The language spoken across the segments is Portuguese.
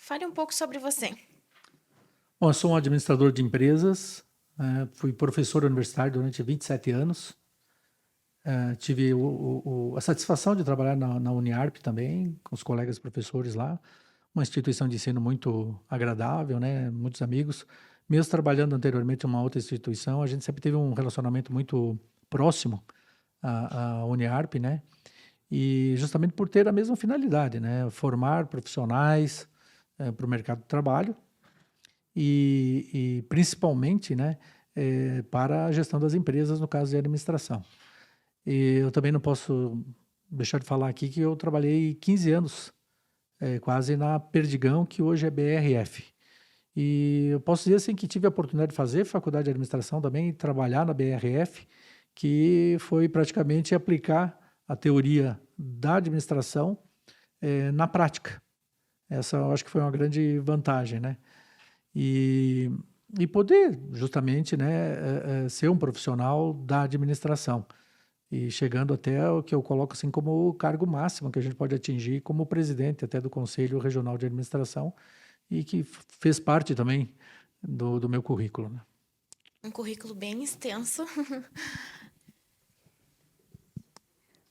Fale um pouco sobre você. Bom, eu sou um administrador de empresas, fui professor universitário durante 27 anos, tive a satisfação de trabalhar na Uniarp também, com os colegas professores lá, uma instituição de ensino muito agradável, né? Muitos amigos. Mesmo trabalhando anteriormente em uma outra instituição, a gente sempre teve um relacionamento muito próximo à Uniarp, né? E justamente por ter a mesma finalidade, né? Formar profissionais para o mercado de trabalho e principalmente, né, para a gestão das empresas, no caso de administração. E eu também não posso deixar de falar aqui que eu trabalhei 15 anos, quase na Perdigão, que hoje é BRF. E eu posso dizer assim que tive a oportunidade de fazer faculdade de administração também e trabalhar na BRF, que foi praticamente aplicar a teoria da administração na prática. Essa eu acho que foi uma grande vantagem, né? E, e poder justamente, né, ser um profissional da administração e chegando até o que eu coloco assim como o cargo máximo que a gente pode atingir como presidente até do Conselho Regional de Administração e que fez parte também do meu currículo, né? Um currículo bem extenso.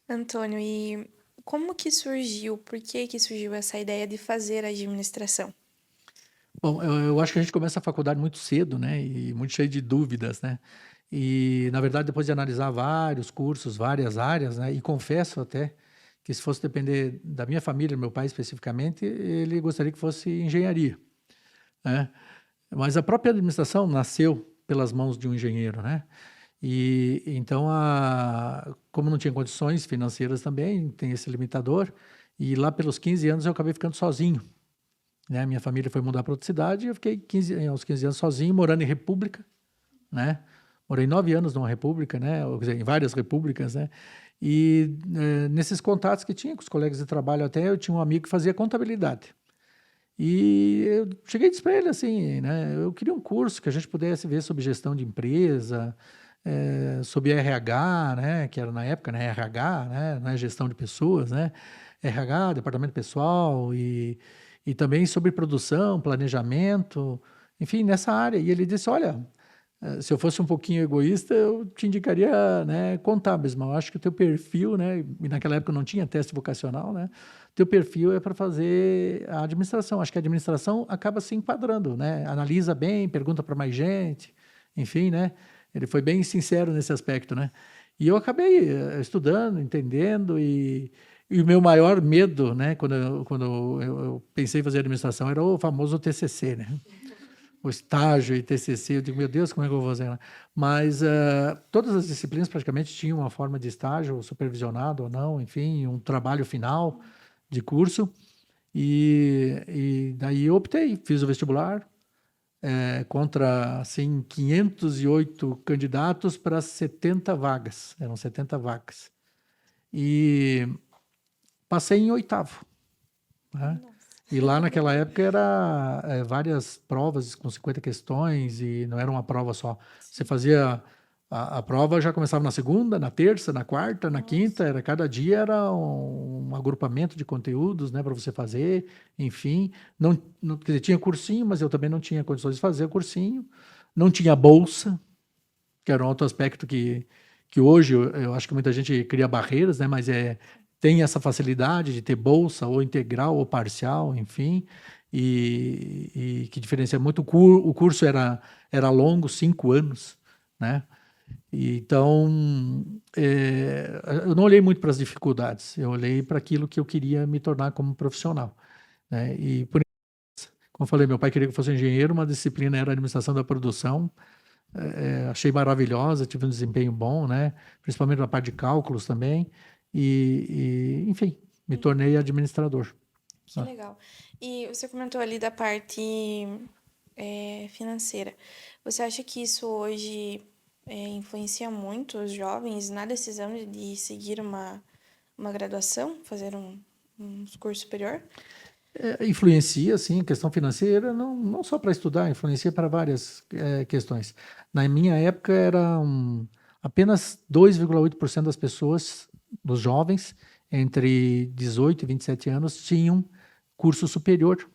Antônio, e como que surgiu, por que surgiu essa ideia de fazer administração? Bom, eu acho que a gente começa a faculdade muito cedo, né? E muito cheio de dúvidas, né? E, na verdade, depois de analisar vários cursos, várias áreas, né? E confesso até que se fosse depender da minha família, do meu pai especificamente, ele gostaria que fosse engenharia, né? Mas a própria administração nasceu pelas mãos de um engenheiro, né? E então, como não tinha condições financeiras também, tem esse limitador, e lá pelos 15 anos eu acabei ficando sozinho, né? Minha família foi mudar para outra cidade e eu fiquei aos 15 anos sozinho, morando em república, né? Morei 9 anos numa república, né? Ou, quer dizer, em várias repúblicas, né? E nesses contatos que tinha com os colegas de trabalho até, eu tinha um amigo que fazia contabilidade. E eu cheguei e disse para ele assim, né? Eu queria um curso que a gente pudesse ver sobre gestão de empresa, sobre RH, né? Que era na época, né? RH, né? Não é gestão de pessoas, né? RH, departamento pessoal e também sobre produção, planejamento, enfim, nessa área. E ele disse, olha, se eu fosse um pouquinho egoísta, eu te indicaria, né, contábeis, mas eu acho que o teu perfil, né, e naquela época não tinha teste vocacional, né, teu perfil é para fazer a administração. Acho que a administração acaba se enquadrando, né, analisa bem, pergunta para mais gente, enfim, né, ele foi bem sincero nesse aspecto, né, e eu acabei estudando, entendendo e o meu maior medo, né, quando eu pensei em fazer administração era o famoso TCC, né, o estágio e TCC, eu digo, meu Deus, como é que eu vou fazer? Mas todas as disciplinas praticamente tinham uma forma de estágio, supervisionado ou não, enfim, um trabalho final de curso. E daí eu optei, fiz o vestibular, contra, assim, 508 candidatos para 70 vagas, eram 70 vagas. E passei em oitavo, né? E lá naquela época era várias provas com 50 questões e não era uma prova só. Você fazia a prova, já começava na segunda, na terça, na quarta, na quinta, era cada dia era um agrupamento de conteúdos, né, para você fazer, enfim. Não, quer dizer, tinha cursinho, mas eu também não tinha condições de fazer o cursinho. Não tinha bolsa, que era um outro aspecto que hoje eu acho que muita gente cria barreiras, né, mas tem essa facilidade de ter bolsa ou integral ou parcial, enfim, e que diferencia muito. O curso era longo, 5 anos, né? E então, eu não olhei muito para as dificuldades, eu olhei para aquilo que eu queria me tornar como profissional, né? E, como eu falei, meu pai queria que eu fosse engenheiro, uma disciplina era administração da produção, achei maravilhosa, tive um desempenho bom, né? Principalmente na parte de cálculos também. Enfim, me tornei administrador. Que legal. E você comentou ali da parte financeira. Você acha que isso hoje influencia muito os jovens na decisão de seguir uma graduação, fazer um curso superior? Influencia, sim, questão financeira, não só para estudar, influencia para várias questões. Na minha época, apenas 2,8% das pessoas, dos jovens, entre 18 e 27 anos, tinham curso superior.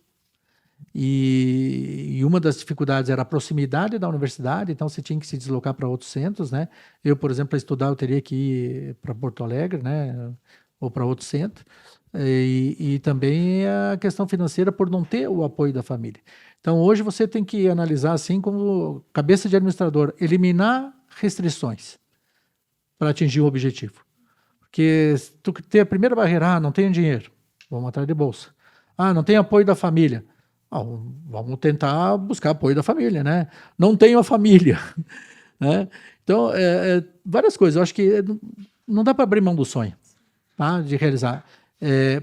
E uma das dificuldades era a proximidade da universidade, então você tinha que se deslocar para outros centros, né? Eu, por exemplo, para estudar, eu teria que ir para Porto Alegre, né? Ou para outro centro. E também a questão financeira por não ter o apoio da família. Então, hoje você tem que analisar assim como cabeça de administrador, eliminar restrições para atingir o objetivo. Porque se tu tem a primeira barreira, não tenho dinheiro, vamos atrás de bolsa. Não tem apoio da família. Vamos tentar buscar apoio da família, né? Não tenho a família, né? Então, várias coisas. Eu acho que não dá para abrir mão do sonho, tá? De realizar.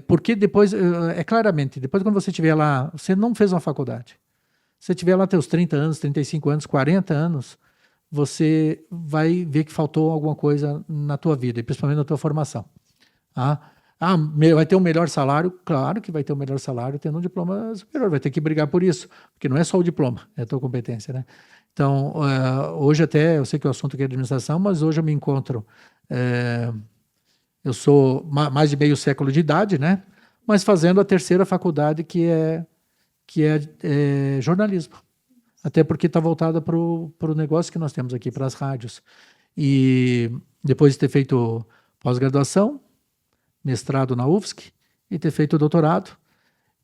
Porque depois, claramente, depois quando você estiver lá, você não fez uma faculdade. Se você estiver lá teus 30 anos, 35 anos, 40 anos, você vai ver que faltou alguma coisa na tua vida, e principalmente na tua formação. Tá? Vai ter um melhor salário? Claro que vai ter um melhor salário tendo um diploma superior, vai ter que brigar por isso, porque não é só o diploma, é a tua competência, né? Então, hoje até, eu sei que o assunto aqui é administração, mas hoje eu me encontro, eu sou mais de meio século de idade, né? Mas fazendo a terceira faculdade, que é jornalismo. Até porque está voltada para o negócio que nós temos aqui, para as rádios. E depois de ter feito pós-graduação, mestrado na UFSC, e ter feito doutorado.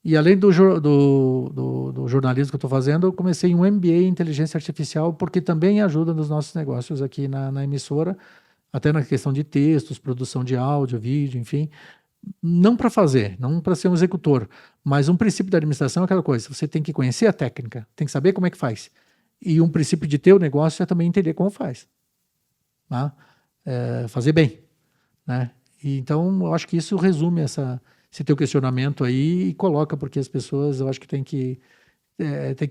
E além do jornalismo que eu estou fazendo, eu comecei um MBA em Inteligência Artificial, porque também ajuda nos nossos negócios aqui na emissora, até na questão de textos, produção de áudio, vídeo, enfim. Não para fazer, não para ser um executor, mas um princípio da administração é aquela coisa, você tem que conhecer a técnica, tem que saber como é que faz. E um princípio de ter o negócio é também entender como faz. Tá? Fazer bem. Né? E então, eu acho que isso resume esse teu questionamento aí e coloca, porque as pessoas, eu acho que tem que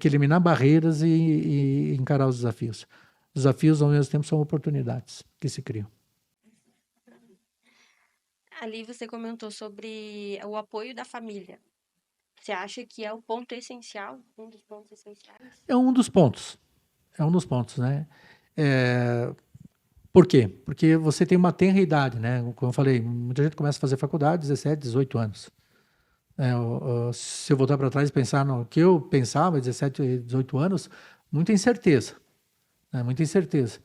eliminar barreiras e encarar os desafios. Os desafios, ao mesmo tempo, são oportunidades que se criam. Ali você comentou sobre o apoio da família. Você acha que é o ponto essencial, um dos pontos essenciais? É um dos pontos. É um dos pontos, né? Por quê? Porque você tem uma tenra idade, né? Como eu falei, muita gente começa a fazer faculdade 17, 18 anos. Se eu voltar para trás e pensar no que eu pensava, 17, 18 anos, muita incerteza. Né? Muita incerteza.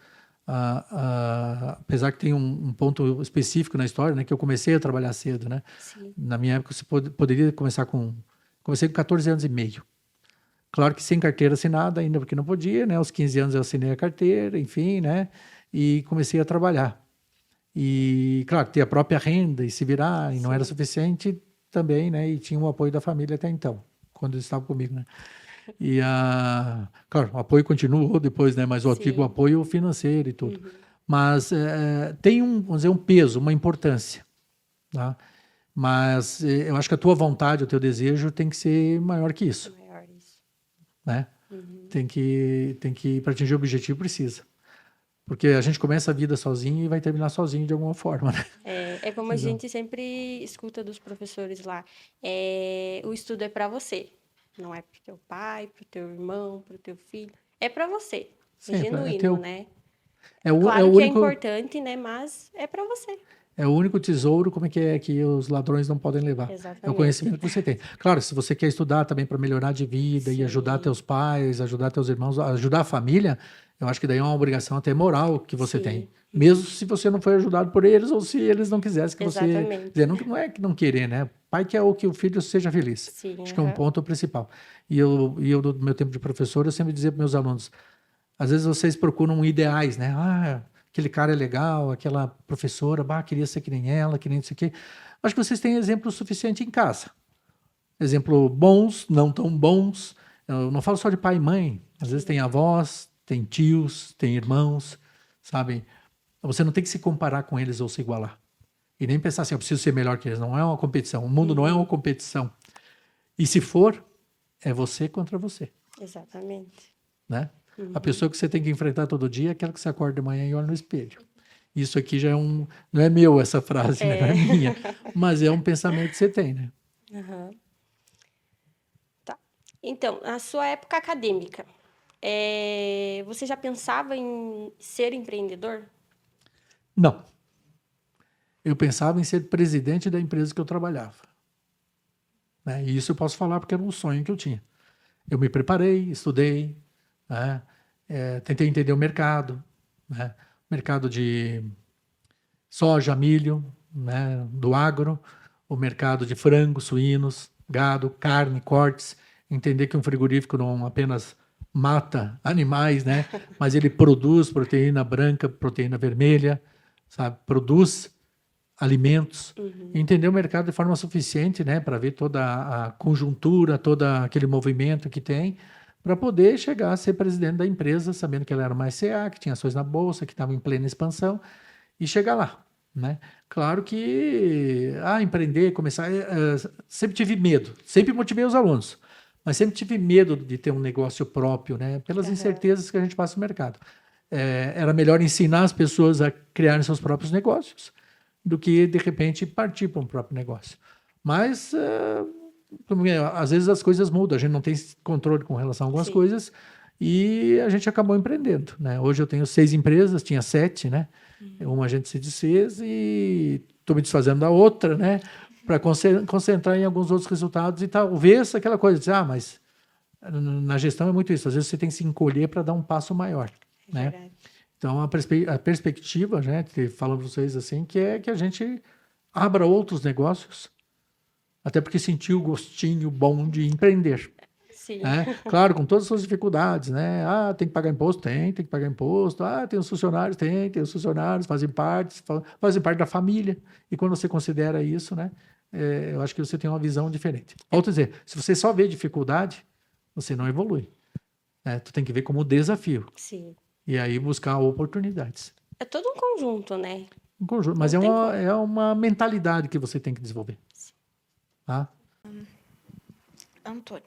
Apesar que tem um ponto específico na história, né? Que eu comecei a trabalhar cedo, né? Sim. Na minha época, você poderia começar comecei com 14 anos e meio. Claro que sem carteira assinada ainda, porque não podia, né? Aos 15 anos eu assinei a carteira, enfim, né? E comecei a trabalhar. E, claro, ter a própria renda e se virar, e não era suficiente também, né? E tinha o apoio da família até então, quando eles estavam comigo, né? E, claro, o apoio continuou depois, né? Mas eu digo o apoio financeiro e tudo. Uhum. Mas tem vamos dizer, um peso, uma importância, tá? Mas eu acho que a tua vontade, o teu desejo tem que ser maior que isso. Maior isso. Né? Uhum. Tem que para atingir o objetivo, precisa. Porque a gente começa a vida sozinho e vai terminar sozinho de alguma forma, né? É como a gente sempre escuta dos professores lá. O estudo é para você. Não é pro teu pai, pro teu irmão, pro teu filho. É para você. Sempre, genuíno, né? Claro que único, é importante, né? Mas é para você. É o único tesouro, como é que os ladrões não podem levar. Exatamente. É o conhecimento que você tem. Claro, se você quer estudar também para melhorar de vida e ajudar teus pais, ajudar teus irmãos, ajudar a família, eu acho que daí é uma obrigação até moral que você tem. Mesmo se você não foi ajudado por eles ou se eles não quisessem que você... Não é que não querer, né? Pai quer que o filho seja feliz. Sim, acho que é um ponto principal. E eu, do meu tempo de professor, eu sempre dizia para meus alunos, às vezes vocês procuram ideais, né? Aquele cara é legal, aquela professora, queria ser que nem ela, que nem isso aqui. Acho que vocês têm exemplo suficiente em casa. Exemplo bons, não tão bons. Eu não falo só de pai e mãe. Às vezes tem avós, tem tios, tem irmãos, sabe? Você não tem que se comparar com eles ou se igualar. E nem pensar assim, eu preciso ser melhor que eles. Não é uma competição. O mundo não é uma competição. E se for, é você contra você. Exatamente. Né? A pessoa que você tem que enfrentar todo dia é aquela que você acorda de manhã e olha no espelho. Isso aqui já é não é meu essa frase, né? Não é minha. Mas é um pensamento que você tem, né? Uhum. Tá. Então, na sua época acadêmica, você já pensava em ser empreendedor? Não. Eu pensava em ser presidente da empresa que eu trabalhava. Né? E isso eu posso falar porque era um sonho que eu tinha. Eu me preparei, estudei, né? Tentei entender o mercado, né? Mercado de soja, milho, né? Do agro, o mercado de frango, suínos, gado, carne, cortes, entender que um frigorífico não apenas mata animais, né? Mas ele produz proteína branca, proteína vermelha, sabe? Produz alimentos, entender o mercado de forma suficiente, né, para ver toda a conjuntura, todo aquele movimento que tem, para poder chegar a ser presidente da empresa, sabendo que ela era uma SCA, que tinha ações na bolsa, que estava em plena expansão, e chegar lá, né? Claro que empreender, começar, sempre tive medo, sempre motivei os alunos, mas sempre tive medo de ter um negócio próprio, né, pelas incertezas que a gente passa no mercado. Era melhor ensinar as pessoas a criarem seus próprios negócios do que, de repente, partir para um próprio negócio. Mas, às vezes, as coisas mudam, a gente não tem controle com relação a algumas Sim. coisas e a gente acabou empreendendo, né? Hoje eu tenho 6 empresas, tinha 7, né? Uma a gente se desfez e estou me desfazendo da outra, né? Para concentrar em alguns outros resultados e talvez aquela coisa de mas na gestão é muito isso, às vezes você tem que se encolher para dar um passo maior, né? Verdade. Então, a perspectiva, né, falando para vocês assim, que é que a gente abra outros negócios, até porque sentiu o gostinho bom de empreender, Sim. né? Claro, com todas as suas dificuldades, né? Tem que pagar imposto? Tem que pagar imposto. Tem os funcionários? Tem os funcionários, fazem parte da família. E quando você considera isso, né, eu acho que você tem uma visão diferente. Volto a dizer, se você só vê dificuldade, você não evolui, né? Tu tem que ver como desafio. Sim. E aí buscar oportunidades. É todo um conjunto, né? Um conjunto, mas Não tem como. é uma mentalidade que você tem que desenvolver. Tá? Antônio,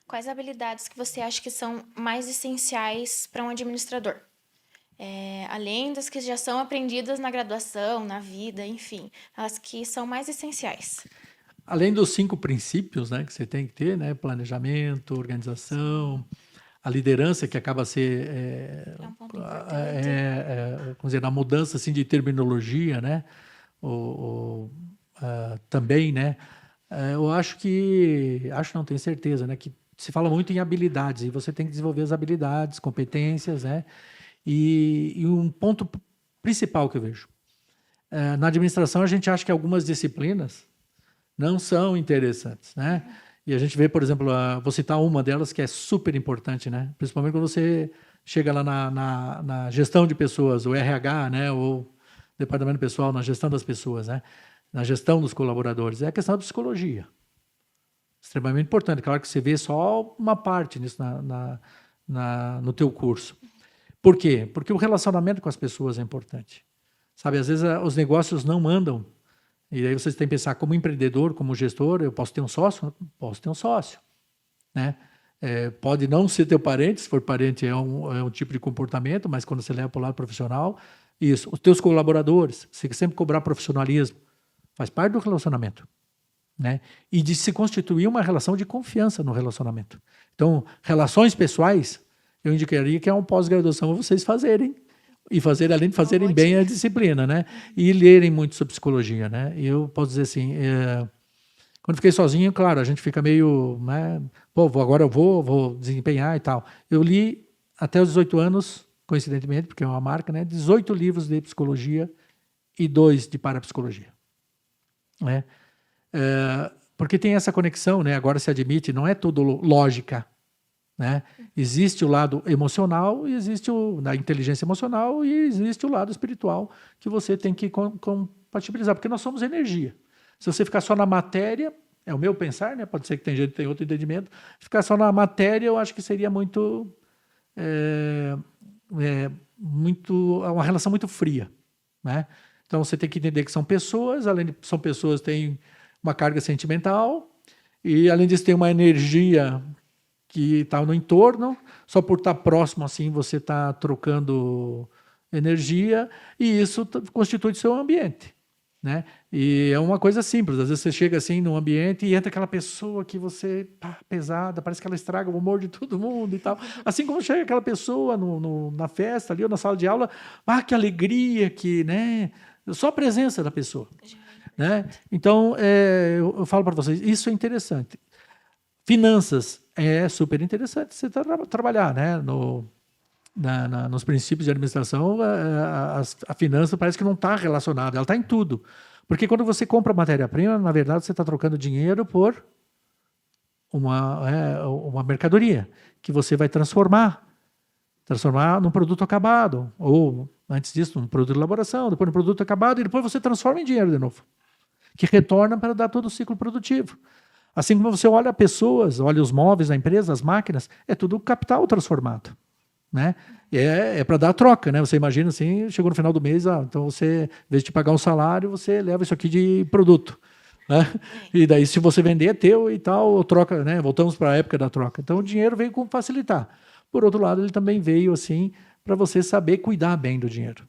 quais habilidades que você acha que são mais essenciais para um administrador? Além das que já são aprendidas na graduação, na vida, enfim, as que são mais essenciais. Além dos 5 princípios, né, que você tem que ter, né, planejamento, organização, a liderança que acaba ser um ponto importante. vamos dizer, na mudança assim de terminologia, né, também, né, eu acho não tenho certeza, né, que se fala muito em habilidades e você tem que desenvolver as habilidades, competências, né, e um ponto principal que eu vejo na administração, a gente acha que algumas disciplinas não são interessantes, né? E a gente vê, por exemplo, vou citar uma delas que é super importante, né? Principalmente quando você chega lá na gestão de pessoas, o RH, né? Ou departamento pessoal, na gestão das pessoas, né? Na gestão dos colaboradores, é a questão da psicologia. Extremamente importante. Claro que você vê só uma parte nisso no teu curso. Por quê? Porque o relacionamento com as pessoas é importante. Sabe, às vezes os negócios não andam. E aí vocês têm que pensar, como empreendedor, como gestor, eu posso ter um sócio? Posso ter um sócio, né? Pode não ser teu parente, se for parente é um tipo de comportamento, mas quando você leva para o lado profissional, isso. Os teus colaboradores, você tem que sempre cobrar profissionalismo, faz parte do relacionamento, né? E de se constituir uma relação de confiança no relacionamento. Então, relações pessoais, eu indicaria que é uma pós-graduação para vocês fazerem, e fazer, além de fazerem bem a disciplina, né? E lerem muito sobre psicologia, né? E eu posso dizer assim, quando fiquei sozinho, claro, a gente fica meio, né? Agora eu vou desempenhar e tal. Eu li até os 18 anos, coincidentemente, porque é uma marca, né? 18 livros de psicologia e 2 de parapsicologia, né? Porque tem essa conexão, né? Agora se admite, não é tudo lógica, né? Existe o lado emocional, e existe da inteligência emocional e existe o lado espiritual que você tem que compatibilizar, porque nós somos energia. Se você ficar só na matéria, é o meu pensar, né? Pode ser que tem gente que tem outro entendimento, ficar só na matéria eu acho que seria muito uma relação muito fria, né? Então você tem que entender que são pessoas, além de são pessoas, têm uma carga sentimental e além disso tem uma energia que está no entorno, só por estar próximo assim você está trocando energia e isso constitui o seu ambiente, né? E é uma coisa simples, às vezes você chega assim num ambiente e entra aquela pessoa que você, pesada, parece que ela estraga o humor de todo mundo e tal. Assim como chega aquela pessoa na festa ali ou na sala de aula, que alegria, né? Só a presença da pessoa, né? Então, eu falo para vocês, isso é interessante. Finanças é super interessante você trabalhar, né? Nos princípios de administração, a finança parece que não está relacionada, ela está em tudo. Porque quando você compra matéria-prima, na verdade, você está trocando dinheiro por uma mercadoria que você vai transformar num produto acabado, ou antes disso, num produto de elaboração, depois num produto acabado, e depois você transforma em dinheiro de novo, que retorna para dar todo o ciclo produtivo. Assim como você olha pessoas, olha os móveis da empresa, as máquinas, é tudo capital transformado. Né? É para dar troca, né? Você imagina assim, chegou no final do mês, então você, em vez de pagar um salário, você leva isso aqui de produto. Né? E daí, se você vender, é teu e tal, troca, né? Voltamos para a época da troca. Então, o dinheiro veio com facilitar. Por outro lado, ele também veio assim para você saber cuidar bem do dinheiro.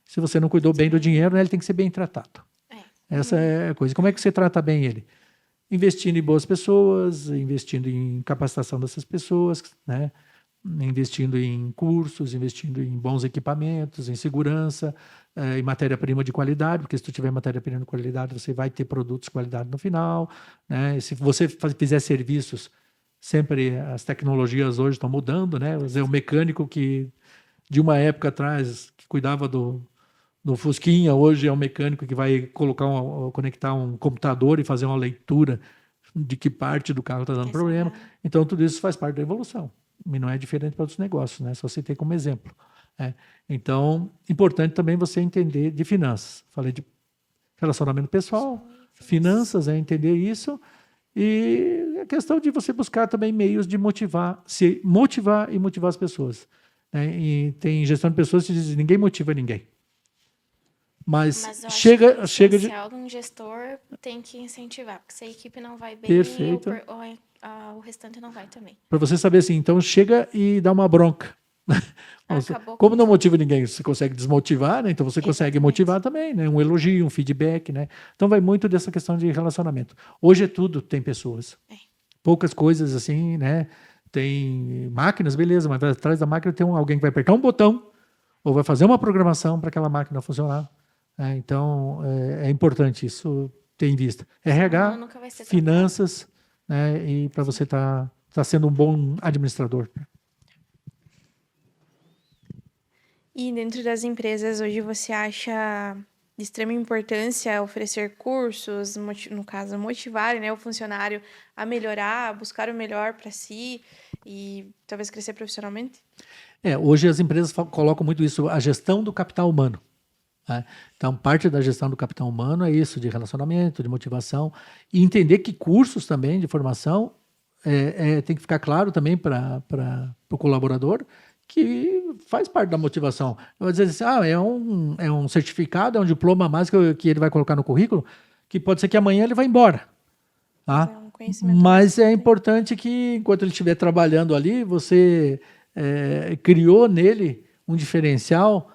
Se você não cuidou bem do dinheiro, né, ele tem que ser bem tratado. Essa é a coisa. Como é que você trata bem ele? Investindo em boas pessoas, investindo em capacitação dessas pessoas, né? Investindo em cursos, investindo em bons equipamentos, em segurança, em matéria-prima de qualidade, porque se tu tiver matéria-prima de qualidade, você vai ter produtos de qualidade no final. Né? Se você fizer serviços, sempre as tecnologias hoje estão mudando, né? O mecânico que de uma época atrás que cuidava do Fusquinha, hoje é um mecânico que vai conectar um computador e fazer uma leitura de que parte do carro está dando problema. Então, tudo isso faz parte da evolução. E não é diferente para outros negócios, né? Só citei como exemplo. Então, importante também você entender de finanças. Falei de relacionamento pessoal, finanças, entender isso. E a questão de você buscar também meios de se motivar e motivar as pessoas. Né? E tem gestão de pessoas que diz ninguém motiva ninguém. Mas eu chega acho que o de... essencial de um gestor tem que incentivar, porque se a equipe não vai bem, Perfeito. o restante não vai também. Para você saber assim, então chega e dá uma bronca. Como não motiva ninguém, você consegue desmotivar, né? Então você consegue motivar também, né? Um elogio, um feedback, né? Então vai muito dessa questão de relacionamento. Hoje é tudo, tem pessoas. Poucas coisas assim, né? Tem máquinas, beleza, mas atrás da máquina tem alguém que vai apertar um botão ou vai fazer uma programação para aquela máquina funcionar. Então é importante isso ter em vista. RH, finanças, né? E para você tá sendo um bom administrador. E dentro das empresas, hoje você acha de extrema importância oferecer cursos, no caso, motivar, né, o funcionário a melhorar, a buscar o melhor para si e talvez crescer profissionalmente? Hoje as empresas colocam muito isso, a gestão do capital humano. Né? Então, parte da gestão do capital humano é isso, de relacionamento, de motivação, e entender que cursos também de formação tem que ficar claro também para o colaborador que faz parte da motivação. Eu vou dizer assim, é um certificado, é um diploma a mais que ele vai colocar no currículo, que pode ser que amanhã ele vai embora. Tá? Mas é importante que, enquanto ele estiver trabalhando ali, você criou nele um diferencial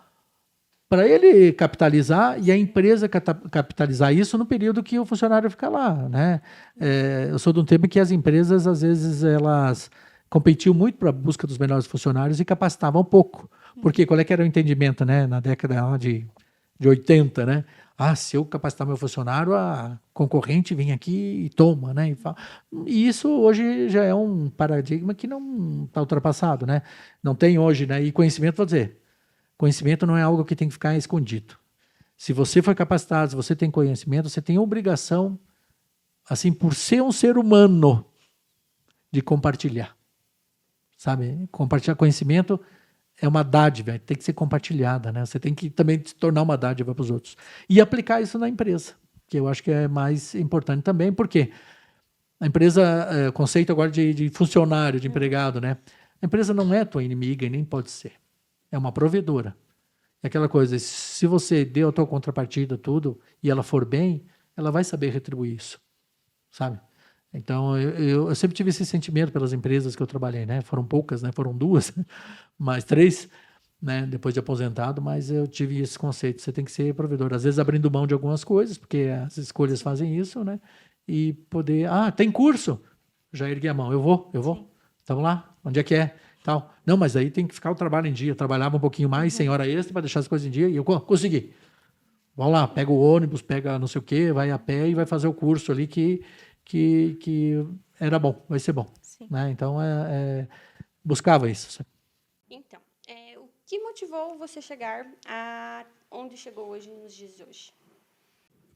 para ele capitalizar e a empresa capitalizar isso no período que o funcionário fica lá. Né? Eu sou de um tempo que as empresas, às vezes, elas competiam muito para a busca dos melhores funcionários e capacitavam pouco. Porque qual é que era o entendimento, né, na década de 80, né? Se eu capacitar meu funcionário, a concorrente vem aqui e toma, né? E isso hoje já é um paradigma que não está ultrapassado, né? Não tem hoje, né? E conhecimento, vou dizer, conhecimento não é algo que tem que ficar escondido. Se você foi capacitado, se você tem conhecimento, você tem obrigação, assim, por ser um ser humano, de compartilhar. Sabe? Compartilhar conhecimento é uma dádiva, tem que ser compartilhada, né? Você tem que também se tornar uma dádiva para os outros. E aplicar isso na empresa, que eu acho que é mais importante também, porque a empresa, conceito agora de funcionário, de empregado, né? A empresa não é tua inimiga e nem pode ser. É uma provedora. É aquela coisa, se você deu a tua contrapartida, tudo, e ela for bem, ela vai saber retribuir isso, sabe? Então, eu sempre tive esse sentimento pelas empresas que eu trabalhei, né? Foram poucas, né? Foram 2, mais 3, né? Depois de aposentado, mas eu tive esse conceito. Você tem que ser provedor. Às vezes abrindo mão de algumas coisas, porque as escolhas fazem isso, né? E poder... tem curso? Já ergui a mão. Eu vou. Então, lá, onde é que é? Tal. Não, mas aí tem que ficar o trabalho em dia. Eu trabalhava um pouquinho mais, sem hora extra, para deixar as coisas em dia, e eu consegui. Vamos lá, pega o ônibus, pega não sei o quê, vai a pé e vai fazer o curso ali que era bom, vai ser bom. Sim. Né? Então, buscava isso. Então, o que motivou você chegar a onde chegou hoje, nos dias de hoje?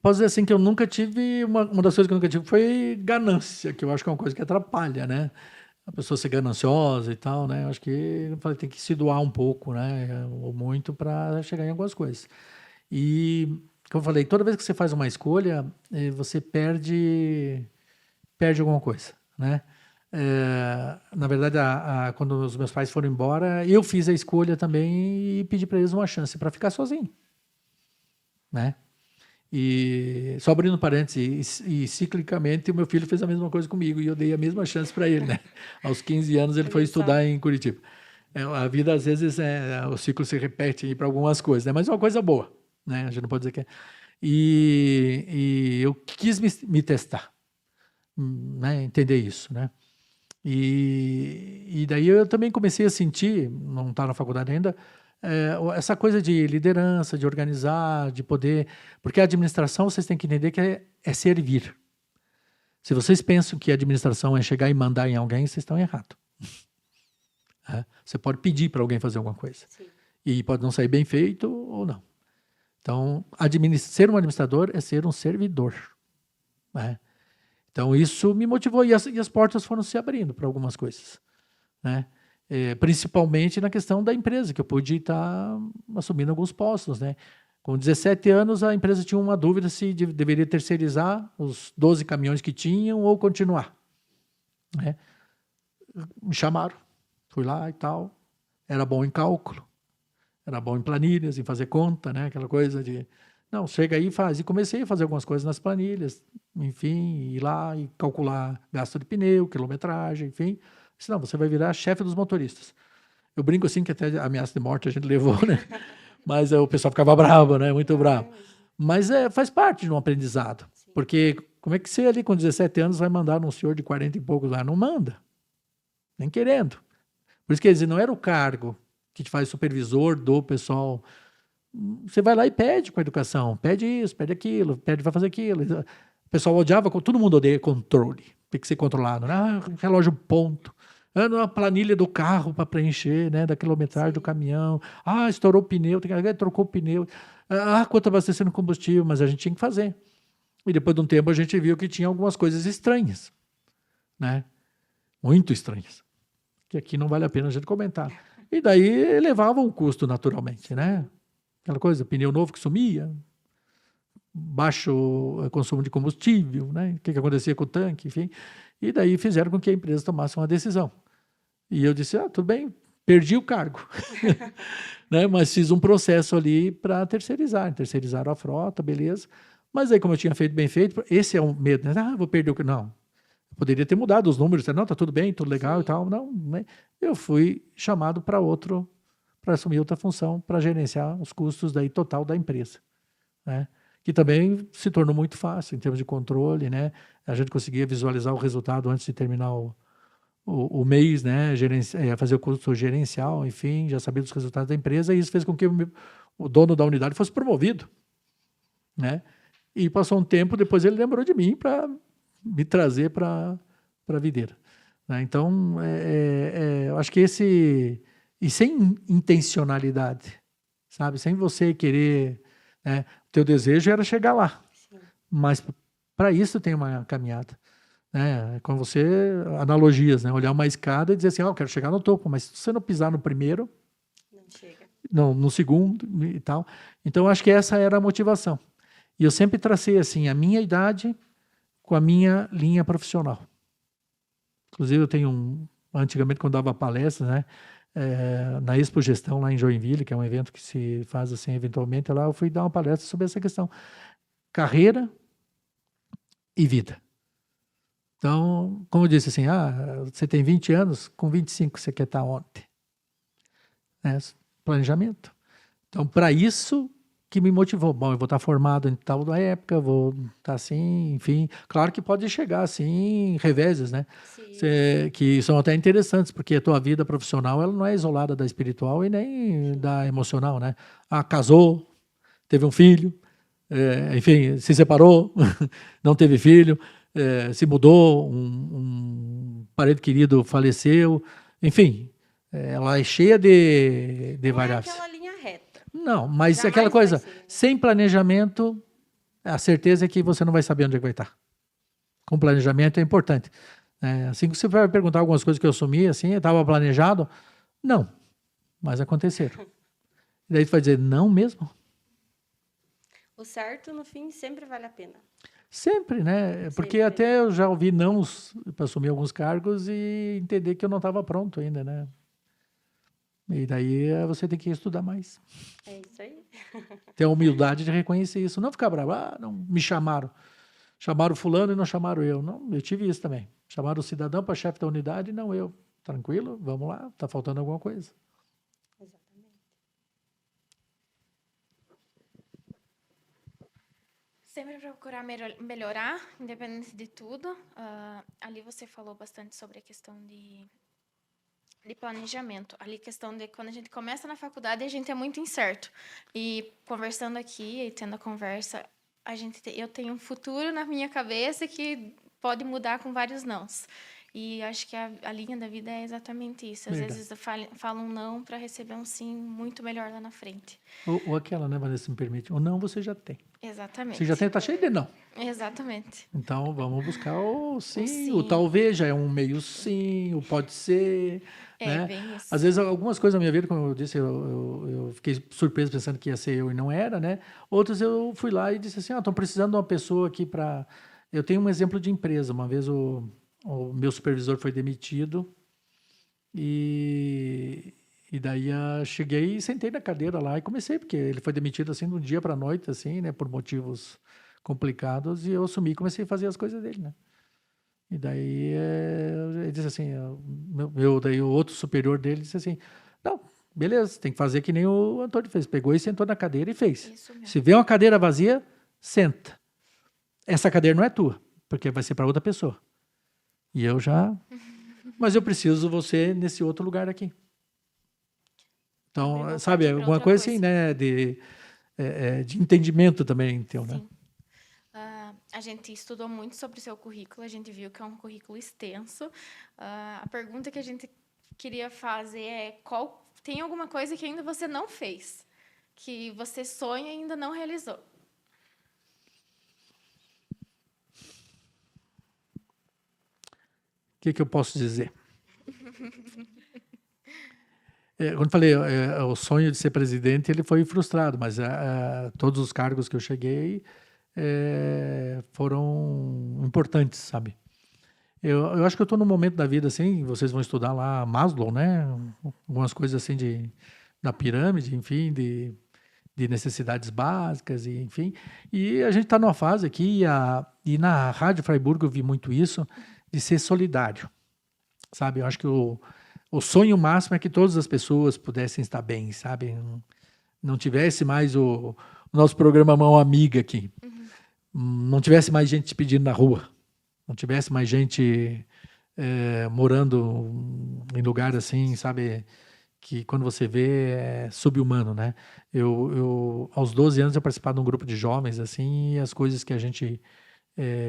Posso dizer assim que eu nunca tive, uma das coisas que eu nunca tive foi ganância, que eu acho que é uma coisa que atrapalha, né? A pessoa ser gananciosa e tal, né? Eu acho que eu falei, tem que se doar um pouco, né? Ou muito para chegar em algumas coisas. E, como eu falei, toda vez que você faz uma escolha, você perde alguma coisa, né? Na verdade, quando os meus pais foram embora, eu fiz a escolha também e pedi para eles uma chance para ficar sozinho, né? E só abrindo parênteses, e ciclicamente o meu filho fez a mesma coisa comigo e eu dei a mesma chance para ele, né? Aos 15 anos ele foi Olha só. estudar em Curitiba. A vida, às vezes, o ciclo se repete para algumas coisas, né? Mas é uma coisa boa, né? A gente não pode dizer que é. E eu quis me testar, né? Entender isso, né? E daí eu também comecei a sentir, não está na faculdade ainda, essa coisa de liderança, de organizar, de poder... Porque a administração, vocês têm que entender que é servir. Se vocês pensam que a administração é chegar e mandar em alguém, vocês estão errados. Você pode pedir para alguém fazer alguma coisa. Sim. E pode não sair bem feito ou não. Então, ser um administrador é ser um servidor. Né? Então, isso me motivou. E as portas foram se abrindo para algumas coisas. Né? Principalmente na questão da empresa, que eu pude estar assumindo alguns postos. Né? Com 17 anos, a empresa tinha uma dúvida se deveria terceirizar os 12 caminhões que tinham ou continuar. Né? Me chamaram. Fui lá e tal. Era bom em cálculo. Era bom em planilhas, em fazer conta, né? Aquela coisa de... Não, chega aí e faz. E comecei a fazer algumas coisas nas planilhas. Enfim, ir lá e calcular gasto de pneu, quilometragem, enfim. Disse, não, você vai virar chefe dos motoristas. Eu brinco assim que até ameaça de morte a gente levou, né? Mas o pessoal ficava bravo, né? Muito bravo. Mas faz parte de um aprendizado. Sim. Porque como é que você ali com 17 anos vai mandar num senhor de 40 e poucos lá? Não manda. Nem querendo. Por isso, quer dizer, não era o cargo que te faz supervisor do pessoal. Você vai lá e pede com a educação. Pede isso, pede aquilo, pede vai fazer aquilo. O pessoal odiava, todo mundo odeia controle. Tem que ser controlado. Né? Relógio ponto. Uma planilha do carro para preencher, né? Da quilometragem do caminhão. Estourou o pneu, trocou o pneu. Quanto abastecendo combustível, mas a gente tinha que fazer. E depois de um tempo a gente viu que tinha algumas coisas estranhas. Né? Muito estranhas. Que aqui não vale a pena a gente comentar. E daí elevava o custo naturalmente, né? Aquela coisa, pneu novo que sumia, baixo consumo de combustível, né? O que acontecia com o tanque, enfim. E daí fizeram com que a empresa tomasse uma decisão. E eu disse, tudo bem, perdi o cargo. Né? Mas fiz um processo ali para terceirizaram a frota, beleza. Mas aí, como eu tinha feito bem feito, esse é um medo, né? Vou perder o cargo. Não. Poderia ter mudado os números, não, tá tudo bem, tudo legal. Sim. E tal. Não, né? Eu fui chamado para assumir outra função, para gerenciar os custos daí total da empresa. Né? Que também se tornou muito fácil em termos de controle, né? A gente conseguia visualizar o resultado antes de terminar o mês, né? Fazer o custo gerencial, enfim, já sabia dos resultados da empresa, e isso fez com que o dono da unidade fosse promovido. Né? E passou um tempo, depois ele lembrou de mim para me trazer para a videira. Né? Então, eu acho que e sem intencionalidade, sabe? Sem você querer... Né? O teu desejo era chegar lá. Sim. Mas para isso tem uma caminhada. Né? Com você, analogias, né? Olhar uma escada e dizer assim, eu quero chegar no topo, mas se você não pisar no primeiro... Não chega. No segundo e tal. Então, acho que essa era a motivação. E eu sempre tracei assim, a minha idade... com a minha linha profissional. Inclusive, eu tenho antigamente, quando dava palestras, né, na Expo Gestão, lá em Joinville, que é um evento que se faz assim, eventualmente, lá eu fui dar uma palestra sobre essa questão. Carreira e vida. Então, como eu disse assim, você tem 20 anos, com 25 você quer estar onde? Planejamento. Então, para isso... que me motivou. Bom, eu vou estar formado em tal época, vou estar assim, enfim. Claro que pode chegar assim, reveses, né? Que são até interessantes, porque a tua vida profissional ela não é isolada da espiritual e nem da emocional, né? Casou, teve um filho, enfim, se separou, não teve filho, se mudou, um parente querido faleceu, enfim, ela é cheia de Não é variáveis. aquela linha reta. Não, mas Jamais aquela vai coisa, ser, né? sem planejamento, a certeza é que você não vai saber onde é que vai estar. Com planejamento é importante. Assim que você vai perguntar algumas coisas que eu assumi, assim, estava planejado? Não, mas aconteceram. E daí tu vai dizer, não mesmo? O certo, no fim, sempre vale a pena. Sempre, né? Porque Sempre. até eu já ouvi nãos para assumir alguns cargos e entender que eu não estava pronto ainda, né? E daí você tem que estudar mais. É isso aí. Ter a humildade de reconhecer isso. Não ficar bravo, não me chamaram. Chamaram fulano e não chamaram eu. Não, eu tive isso também. Chamaram o cidadão para chefe da unidade e não eu. Tranquilo, vamos lá, está faltando alguma coisa. Exatamente. Sempre procurar melhorar, independente de tudo. Ali você falou bastante sobre a questão de planejamento. Ali, questão de quando a gente começa na faculdade, a gente é muito incerto. E conversando aqui, e tendo a conversa, eu tenho um futuro na minha cabeça que pode mudar com vários nãos. E acho que a linha da vida é exatamente isso. Às Verdade. vezes eu falo um não para receber um sim muito melhor lá na frente. Ou aquela, né, Vanessa, me permite. Ou não, você já tem. Exatamente. Você já tem, tá cheio de não. Exatamente. Então, vamos buscar o sim, sim. o talvez já é um meio sim, o pode ser, né? Bem isso. Às vezes, algumas coisas na minha vida, como eu disse, eu fiquei surpreso pensando que ia ser eu e não era, né? Outras eu fui lá e disse assim, estão precisando de uma pessoa aqui para... Eu tenho um exemplo de empresa. Uma vez o meu supervisor foi demitido e daí cheguei e sentei na cadeira lá e comecei, porque ele foi demitido assim de um dia para a noite, assim, né? Por motivos complicados, e eu assumi e comecei a fazer as coisas dele, né? E daí ele disse assim, daí o outro superior dele disse assim, não, beleza, tem que fazer que nem o Antônio fez. Pegou e sentou na cadeira e fez. Isso mesmo. Se vê uma cadeira vazia, senta. Essa cadeira não é tua, porque vai ser para outra pessoa. E eu já... Mas eu preciso você nesse outro lugar aqui. Então, Eu vou sabe, partir pra alguma outra coisa assim, né, de entendimento também, então, né? Sim. A gente estudou muito sobre o seu currículo, a gente viu que é um currículo extenso. A pergunta que a gente queria fazer é tem alguma coisa que ainda você não fez, que você sonha e ainda não realizou? O que eu posso dizer? Quando eu falei, o sonho de ser presidente, ele foi frustrado, mas todos os cargos que eu cheguei foram importantes, sabe? Eu acho que eu estou num momento da vida, assim, vocês vão estudar lá Maslow, né? Algumas coisas assim da pirâmide, enfim, de necessidades básicas, e, enfim. E a gente está numa fase aqui, e na Rádio Freiburg eu vi muito isso, de ser solidário, sabe? Eu acho que o sonho máximo é que todas as pessoas pudessem estar bem, sabe? Não tivesse mais o nosso programa Mão Amiga aqui. Não tivesse mais gente te pedindo na rua. Não tivesse mais gente morando em lugar assim, sabe? Que quando você vê é sub-humano, né? Aos 12 anos eu participava de um grupo de jovens, assim, e as coisas que a gente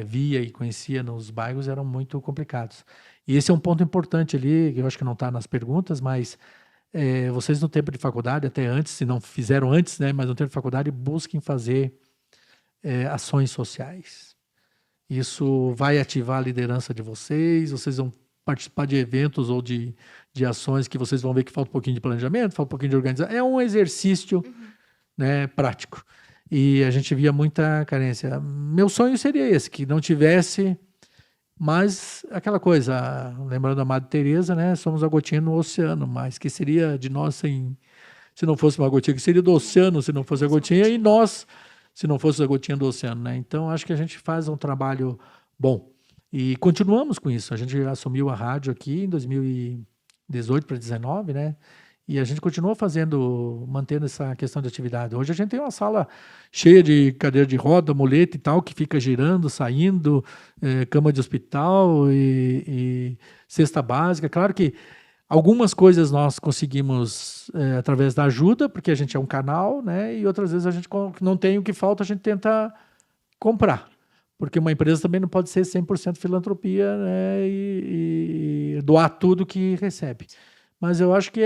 via e conhecia nos bairros eram muito complicados. E esse é um ponto importante ali, que eu acho que não está nas perguntas, mas vocês no tempo de faculdade, até antes, se não fizeram antes, né, mas no tempo de faculdade, busquem fazer ações sociais. Isso vai ativar a liderança de vocês vão participar de eventos ou de ações que vocês vão ver que falta um pouquinho de planejamento, falta um pouquinho de organização. É um exercício né, prático. E a gente via muita carência. Meu sonho seria esse, que não tivesse mais aquela coisa, lembrando a Madre Teresa, né, somos a gotinha no oceano, mas que seria de nós se não fosse uma gotinha, que seria do oceano se não fosse a gotinha, e nós se não fosse a gotinha do oceano, né? Então, acho que a gente faz um trabalho bom. E continuamos com isso. A gente assumiu a rádio aqui em 2018 para 2019, né? E a gente continua mantendo essa questão de atividade. Hoje a gente tem uma sala cheia de cadeira de roda, muleta e tal, que fica girando, saindo, cama de hospital e cesta básica. Claro que algumas coisas nós conseguimos através da ajuda, porque a gente é um canal, né? E outras vezes a gente não tem o que falta, a gente tenta comprar. porque uma empresa também não pode ser 100% filantropia, né, e doar tudo que recebe. Mas eu acho que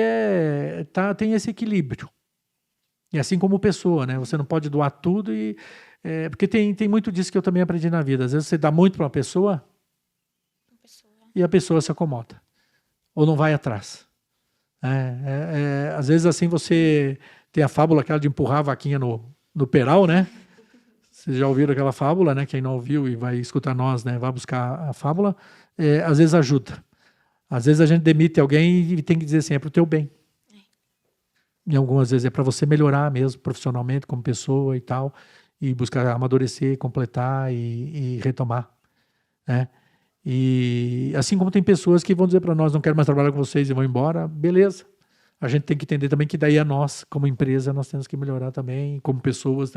tem esse equilíbrio. E assim como pessoa, né? Você não pode doar tudo porque tem muito disso que eu também aprendi na vida. Às vezes você dá muito para uma pessoa e a pessoa se acomoda. Ou não vai atrás. Às vezes assim você tem a fábula aquela de empurrar a vaquinha no peral, né? Vocês já ouviram aquela fábula, né? Quem não ouviu e vai escutar nós, né? Vai buscar a fábula. Às vezes ajuda. Às vezes a gente demite alguém e tem que dizer assim, é para o teu bem. E algumas vezes é para você melhorar mesmo, profissionalmente, como pessoa e tal, e buscar amadurecer, completar e retomar, né? E assim como tem pessoas que vão dizer para nós, não quero mais trabalhar com vocês e vão embora, beleza. A gente tem que entender também que daí a nós, como empresa, nós temos que melhorar também, como pessoas,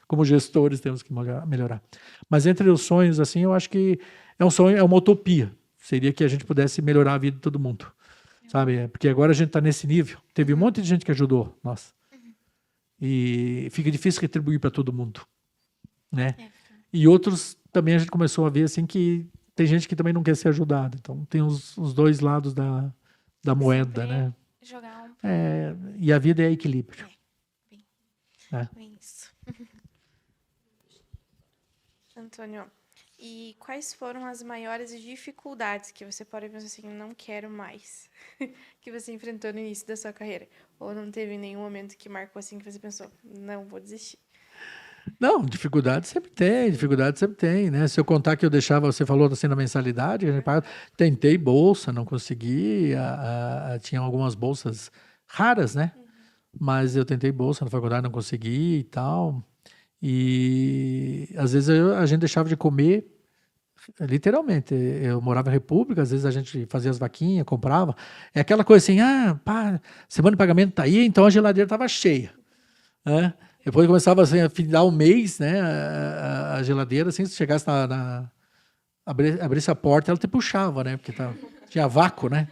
como gestores, temos que melhorar. Mas entre os sonhos, assim, eu acho que é um sonho, é uma utopia. Seria que a gente pudesse melhorar a vida de todo mundo. Sabe? Porque agora a gente está nesse nível. Teve um monte de gente que ajudou nós. E fica difícil retribuir para todo mundo. Né? E outros também a gente começou a ver assim, que tem gente que também não quer ser ajudada. Então tem os dois lados da moeda. Sempre Né? jogar E a vida é equilíbrio. isso. Antônio, e quais foram as maiores dificuldades que você pode pensar assim, não quero mais, que você enfrentou no início da sua carreira? Ou não teve nenhum momento que marcou assim que você pensou, não, vou desistir? Não, dificuldade sempre tem, né? Se eu contar que eu deixava, você falou assim na mensalidade, tentei bolsa, não consegui, tinha algumas bolsas raras, né? Mas eu tentei bolsa na faculdade, não consegui e tal. E às vezes a gente deixava de comer, literalmente. Eu morava em República, às vezes a gente fazia as vaquinhas, comprava. É aquela coisa assim, semana de pagamento tá aí, então a geladeira estava cheia. Né? Depois começava assim, a final o mês, né? A geladeira, assim, se chegasse abrisse a porta, ela te puxava, né? Porque tinha vácuo, né?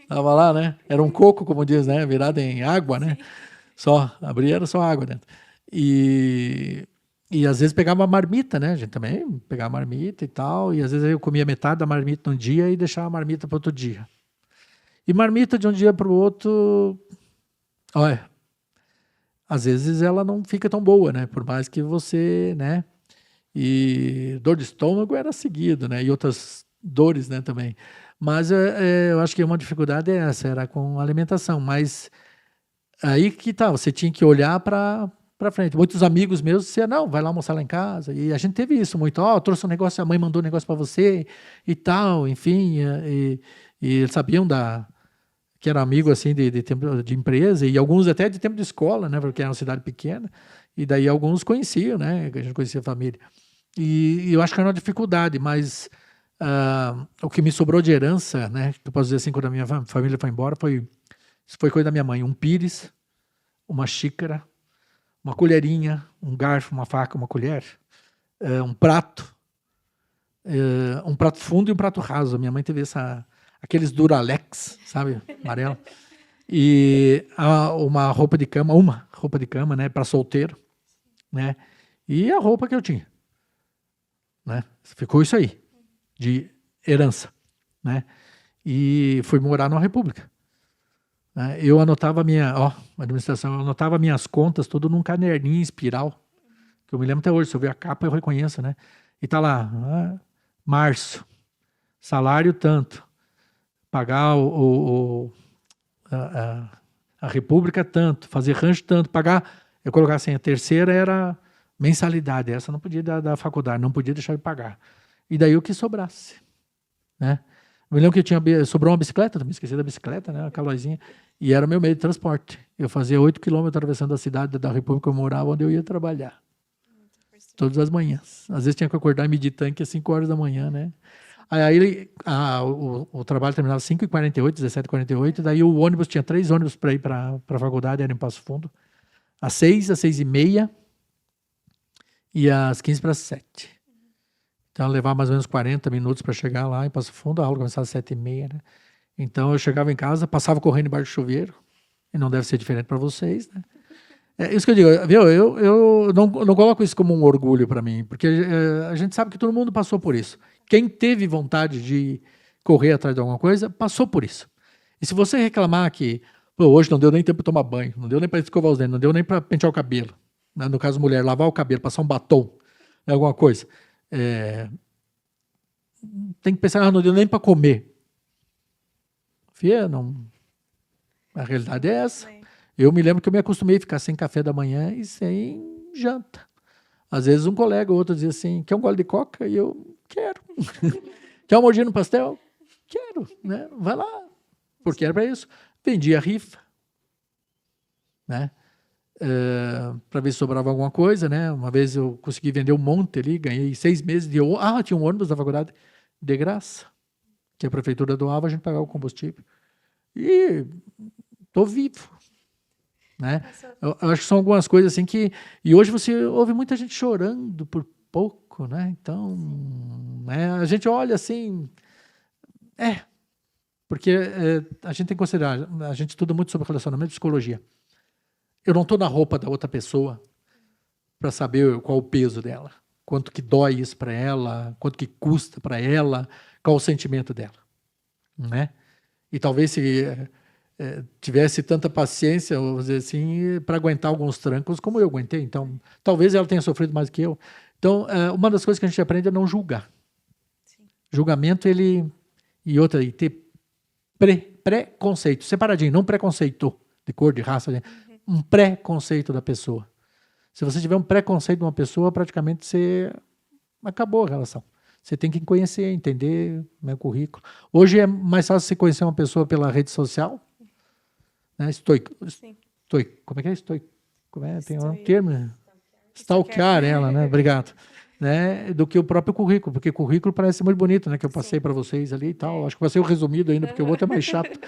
Tava lá, né? Era um coco, como diz, né? Virado em água, né? Só, abria, era só água dentro. E às vezes pegava uma marmita, né? A gente também pegava marmita e tal. E às vezes eu comia metade da marmita num dia e deixava a marmita para outro dia. E marmita de um dia para o outro, olha, às vezes ela não fica tão boa, né? Por mais que você, né? E dor de estômago era seguido, né? E outras dores, né? Também. Mas eu acho que uma dificuldade é essa, era com alimentação. Mas aí que tá, você tinha que olhar para frente. Muitos amigos meus diziam, não, vai lá almoçar lá em casa. E a gente teve isso muito. Trouxe um negócio, a mãe mandou um negócio para você e tal, enfim. E eles sabiam que era amigo assim de tempo de empresa e alguns até de tempo de escola, né? Porque era uma cidade pequena. E daí alguns conheciam, né? A gente conhecia a família. E eu acho que era uma dificuldade, mas o que me sobrou de herança, né? Que eu posso dizer assim, quando a minha família foi embora, foi coisa da minha mãe. Um pires, uma xícara, uma colherinha, um garfo, uma faca, uma colher, um prato fundo e um prato raso. A minha mãe teve aqueles Duralex, sabe, amarelo, e uma roupa de cama, né, para solteiro, né, e a roupa que eu tinha, né, ficou isso aí, de herança, né, e fui morar numa república. Eu anotava administração, eu anotava minhas contas tudo num caderninho em espiral, que eu me lembro até hoje, se eu ver a capa eu reconheço, né? E tá lá, março, salário tanto, pagar a república tanto, fazer rancho tanto, pagar, eu colocava assim, a terceira era mensalidade, essa não podia dar da faculdade, não podia deixar de pagar. E daí o que sobrasse, né? Eu me lembro que sobrou uma bicicleta, também esqueci da bicicleta, né? Uma Calóizinha, e era o meu meio de transporte. Eu fazia 8 quilômetros atravessando a cidade da República que eu morava, onde eu ia trabalhar. Todas as manhãs. Às vezes tinha que acordar e medir tanque às 5 horas da manhã, né? Aí o trabalho terminava às 5h48, 17h48, daí o ônibus, tinha 3 ônibus para ir para a faculdade, era em Passo Fundo, às 6, às 6h30 e às 6:45. Então, levava mais ou menos 40 minutos para chegar lá em Passo Fundo, a aula começava às 7h30, né? Então, eu chegava em casa, passava correndo embaixo do chuveiro, e não deve ser diferente para vocês, né? É isso que eu digo, viu? Eu não coloco isso como um orgulho para mim, porque a gente sabe que todo mundo passou por isso. Quem teve vontade de correr atrás de alguma coisa, passou por isso. E se você reclamar que pô, hoje não deu nem tempo para tomar banho, não deu nem para escovar os dentes, não deu nem para pentear o cabelo, né? No caso mulher, lavar o cabelo, passar um batom, né? Alguma coisa, tem que pensar, não deu nem para comer. Fia, não. A realidade é essa. Eu me lembro que eu me acostumei a ficar sem café da manhã e sem janta. Às vezes um colega ou outro dizia assim, quer um gole de coca? E eu, quero. Quer um mordidinho no pastel? Quero, né? Vai lá. Porque era para isso. Vendia rifa, né? Para ver se sobrava alguma coisa, né? Uma vez eu consegui vender um monte ali, ganhei 6 meses de ônibus. Tinha um ônibus da faculdade de graça, que a prefeitura doava, a gente pagava o combustível. E estou vivo. Né? Eu acho que são algumas coisas assim que... E hoje você ouve muita gente chorando por pouco, né? Então, né, a gente olha assim... Porque a gente tem que considerar... A gente estuda muito sobre relacionamento e psicologia. Eu não estou na roupa da outra pessoa para saber qual o peso dela, quanto que dói isso para ela, quanto que custa para ela, qual o sentimento dela. Né? E talvez se... tivesse tanta paciência, vamos dizer assim, para aguentar alguns trancos como eu aguentei. Então, talvez ela tenha sofrido mais que eu. Então, uma das coisas que a gente aprende é não julgar. Sim. Julgamento, ele... E outra, e ter preconceito. Separadinho, não preconceito de cor, de raça. Um preconceito da pessoa. Se você tiver um preconceito de uma pessoa, praticamente você acabou a relação. Você tem que conhecer, entender o currículo. Hoje é mais fácil você conhecer uma pessoa pela rede social, né? Como é que é? Tem um termo? Stalkear ela, né? Obrigado. Né? Do que o próprio currículo, porque o currículo parece muito bonito, né? Que eu passei para vocês ali e tal. Acho que passei o resumido ainda, porque o outro é mais chato.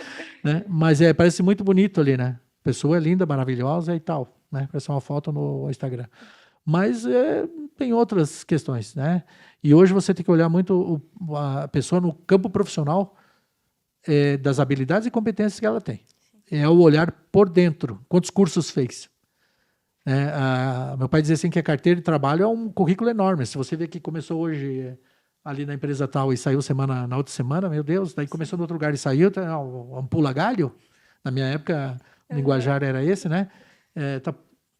Né? Mas parece muito bonito ali, né? Pessoa linda, maravilhosa e tal. Né? Parece uma foto no Instagram. Mas tem outras questões, né? E hoje você tem que olhar muito a pessoa no campo profissional das habilidades e competências que ela tem. É o olhar por dentro. Quantos cursos fez? Meu pai dizia assim que a carteira de trabalho é um currículo enorme. Se você vê que começou hoje ali na empresa tal e saiu na outra semana, meu Deus, daí começou no outro lugar e saiu, um pula-galho. Na minha época, o linguajar era esse, né?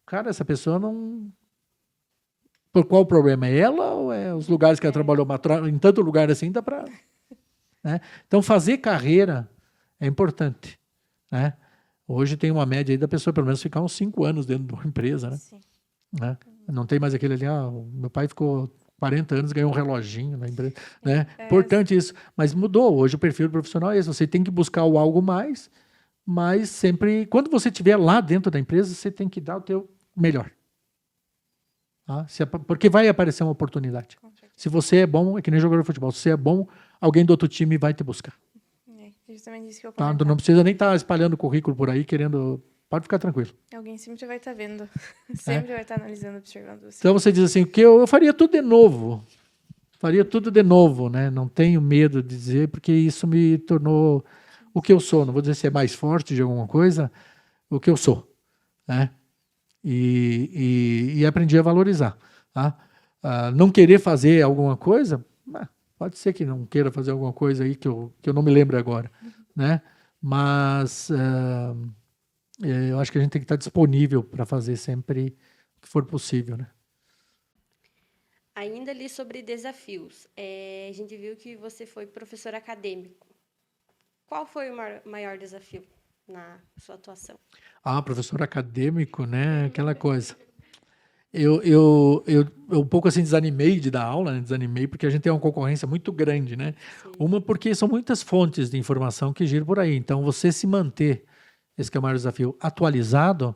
Cara, essa pessoa não... Por qual o problema? É ela ou é os lugares que ela trabalhou? Em tanto lugar assim, dá para... Né? Então, fazer carreira é importante. Né? Hoje tem uma média aí da pessoa pelo menos ficar uns 5 anos dentro de uma empresa. Né? Sim. Né? Não tem mais aquele ali, meu pai ficou 40 anos, ganhou um reloginho na empresa. Né? Importante isso. Mas mudou. Hoje o perfil profissional é esse. Você tem que buscar o algo mais, mas sempre... Quando você estiver lá dentro da empresa, você tem que dar o teu melhor. Porque vai aparecer uma oportunidade. Se você é bom, é que nem jogador de futebol. Se você é bom, alguém do outro time vai te buscar. Justamente isso que eu Não precisa nem estar espalhando currículo por aí, querendo... Pode ficar tranquilo. Alguém sempre vai estar vendo. Sempre vai estar analisando, observando você. Então você diz assim, que eu faria tudo de novo. Faria tudo de novo, né? Não tenho medo de dizer, porque isso me tornou o que eu sou. Não vou dizer se é mais forte de alguma coisa, o que eu sou. Né? E aprendi a valorizar. Tá? Não querer fazer alguma coisa, pode ser que não queira fazer alguma coisa aí que eu não me lembro agora. Né? Mas eu acho que a gente tem que estar disponível para fazer sempre o que for possível. Né? Ainda ali sobre desafios, a gente viu que você foi professor acadêmico. Qual foi o maior desafio na sua atuação? Professor acadêmico, né? Aquela coisa. Eu um pouco assim desanimei de dar aula, né? Desanimei porque a gente tem uma concorrência muito grande, né? Sim. Uma porque são muitas fontes de informação que giram por aí. Então, você se manter, esse que é o maior desafio, atualizado,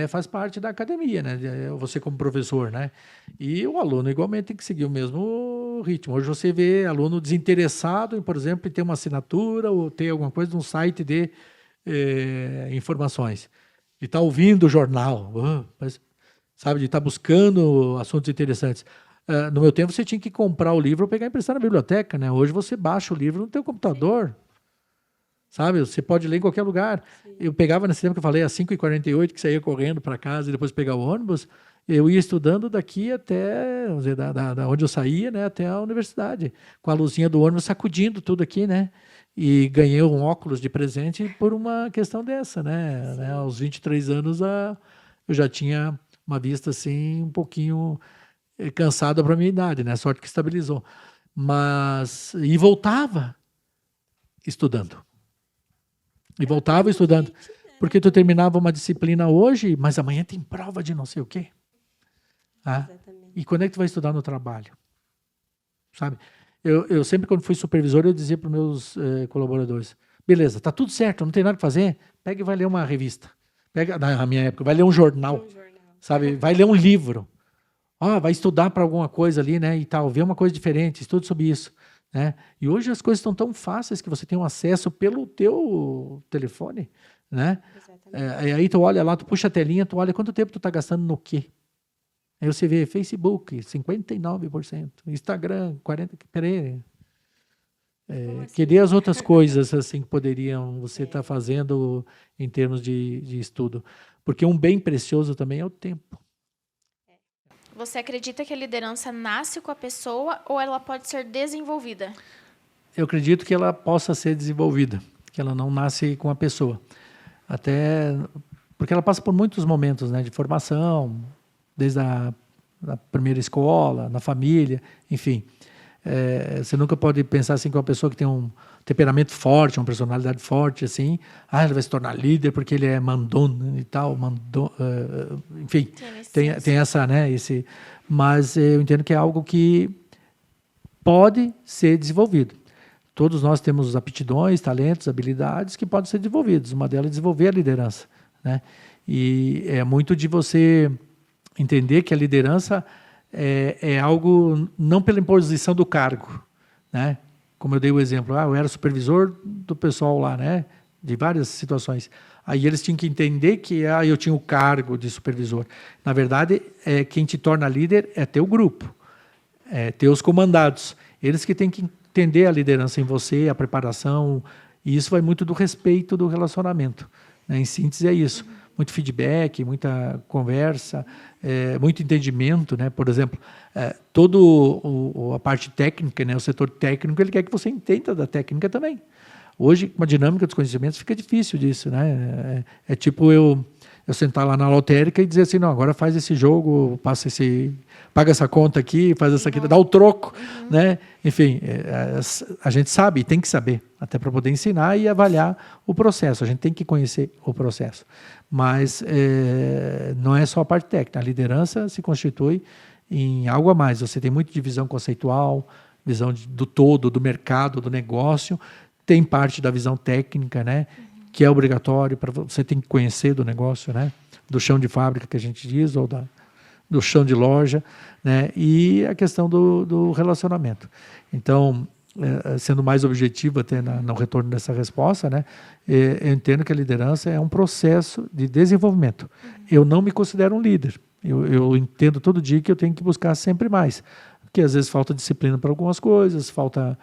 faz parte da academia, né? Você como professor, né? E o aluno igualmente tem que seguir o mesmo ritmo. Hoje você vê aluno desinteressado em, por exemplo, em ter uma assinatura ou ter alguma coisa num site de informações. De estar ouvindo o jornal, sabe? De estar buscando assuntos interessantes. No meu tempo, você tinha que comprar o livro ou pegar emprestado na biblioteca, né? Hoje você baixa o livro no teu computador. sabe? Você pode ler em qualquer lugar. Eu pegava nesse tempo que eu falei, às 5h48, que saía correndo para casa e depois pegar o ônibus, eu ia estudando daqui até, vamos dizer, da onde eu saía, né, até a universidade, com a luzinha do ônibus sacudindo tudo aqui, né? E ganhei um óculos de presente por uma questão dessa, né? Aos 23 anos eu já tinha uma vista assim um pouquinho cansada para a minha idade, né? Sorte que estabilizou. E voltava estudando. E voltava estudando. Porque tu terminava uma disciplina hoje, mas amanhã tem prova de não sei o quê. E quando é que tu vai estudar no trabalho? Sabe? Eu sempre, quando fui supervisor, eu dizia para os meus colaboradores, beleza, tá tudo certo, não tem nada que fazer, pega e vai ler uma revista. Pega, na minha época, vai ler um jornal. Sabe? Vai ler um livro. Vai estudar para alguma coisa ali, né? E tal, ver uma coisa diferente, estude sobre isso. Né? E hoje as coisas estão tão fáceis que você tem um acesso pelo teu telefone. Né? Aí tu olha lá, tu puxa a telinha, tu olha quanto tempo tu está gastando no quê? Aí você vê Facebook, 59%. Instagram, 40%. Peraí. Querer as outras coisas assim que poderiam você estar fazendo em termos de estudo. Porque um bem precioso também é o tempo. Você acredita que a liderança nasce com a pessoa ou ela pode ser desenvolvida? Eu acredito que ela possa ser desenvolvida, que ela não nasce com a pessoa. Até porque ela passa por muitos momentos, né, de formação, desde a primeira escola, na família, enfim. Você nunca pode pensar assim que uma pessoa que tem um temperamento forte, uma personalidade forte, assim, ele vai se tornar líder porque ele é mandão e tal, enfim, tem essa, né, mas eu entendo que é algo que pode ser desenvolvido. Todos nós temos aptidões, talentos, habilidades que podem ser desenvolvidos. Uma delas é desenvolver a liderança, né? E é muito de você entender que a liderança é algo não pela imposição do cargo, né? Como eu dei o exemplo, eu era supervisor do pessoal lá, né? De várias situações. Aí eles tinham que entender que eu tinha o cargo de supervisor. Na verdade, quem te torna líder é teu grupo, teus comandados. Eles que têm que entender a liderança em você, a preparação, e isso vai muito do respeito do relacionamento. Né? Em síntese é isso. Muito feedback, muita conversa, muito entendimento, né? Por exemplo, toda a parte técnica, né? O setor técnico, ele quer que você entenda da técnica também. Hoje, com a dinâmica dos conhecimentos, fica difícil disso, né? É tipo eu sentar lá na lotérica e dizer assim, não, agora faz esse jogo, paga essa conta aqui, faz essa aqui, dá o troco, né? Enfim, a gente sabe, tem que saber, até para poder ensinar e avaliar o processo. A gente tem que conhecer o processo. Mas não é só a parte técnica. A liderança se constitui em algo a mais. Você tem muito de visão conceitual, visão do todo, do mercado, do negócio. Tem parte da visão técnica, né? Que é obrigatório, você tem que conhecer do negócio, né? Do chão de fábrica que a gente diz, ou do chão de loja, né? E a questão do relacionamento. Então, sendo mais objetivo até no retorno dessa resposta, né? Eu entendo que a liderança é um processo de desenvolvimento. Eu não me considero um líder. Eu entendo todo dia que eu tenho que buscar sempre mais. Porque às vezes falta disciplina para algumas coisas, falta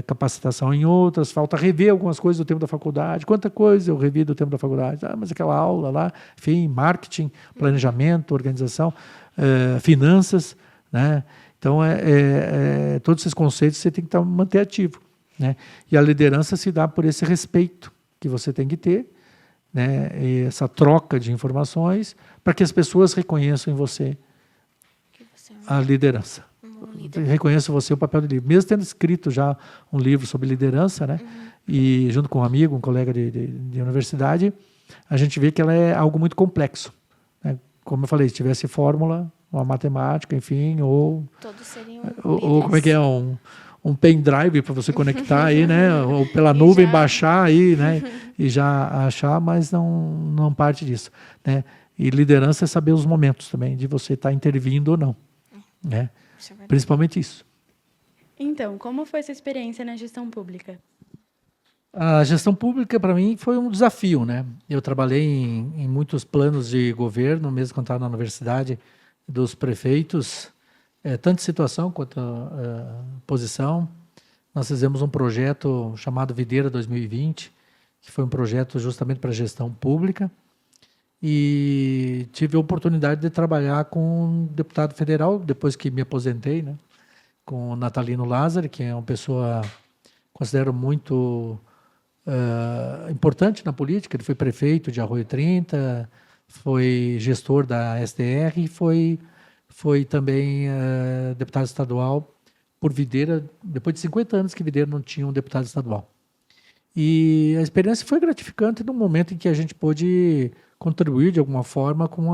capacitação em outras, falta rever algumas coisas do tempo da faculdade. Quanta coisa eu revi do tempo da faculdade? Mas aquela aula lá, enfim, marketing, planejamento, organização, finanças, né? Então, todos esses conceitos você tem que manter ativo, né? E a liderança se dá por esse respeito que você tem que ter, né? E essa troca de informações para que as pessoas reconheçam em você a liderança. Reconheço você o papel de líder. Mesmo tendo escrito já um livro sobre liderança, né? E junto com um amigo, um colega de universidade, a gente vê que ela é algo muito complexo, né? Como eu falei, se tivesse fórmula, uma matemática, enfim, ou como é que é, um pendrive para você conectar aí, né? Ou pela nuvem baixar aí, né? E já achar, mas não parte disso, né? E liderança é saber os momentos também de você estar intervindo ou não, né? Principalmente isso. Então, como foi essa experiência na gestão pública? A gestão pública, para mim, foi um desafio, né? Eu trabalhei em muitos planos de governo, mesmo quando estava na universidade, dos prefeitos, tanto situação quanto posição. Nós fizemos um projeto chamado Videira 2020, que foi um projeto justamente para gestão pública, e tive a oportunidade de trabalhar com um deputado federal, depois que me aposentei, né? Com o Natalino Lázari, que é uma pessoa, considero muito importante na política. Ele foi prefeito de Arroio 30, foi gestor da SDR e foi também deputado estadual por Videira, depois de 50 anos que Videira não tinha um deputado estadual. E a experiência foi gratificante no momento em que a gente pôde contribuir de alguma forma com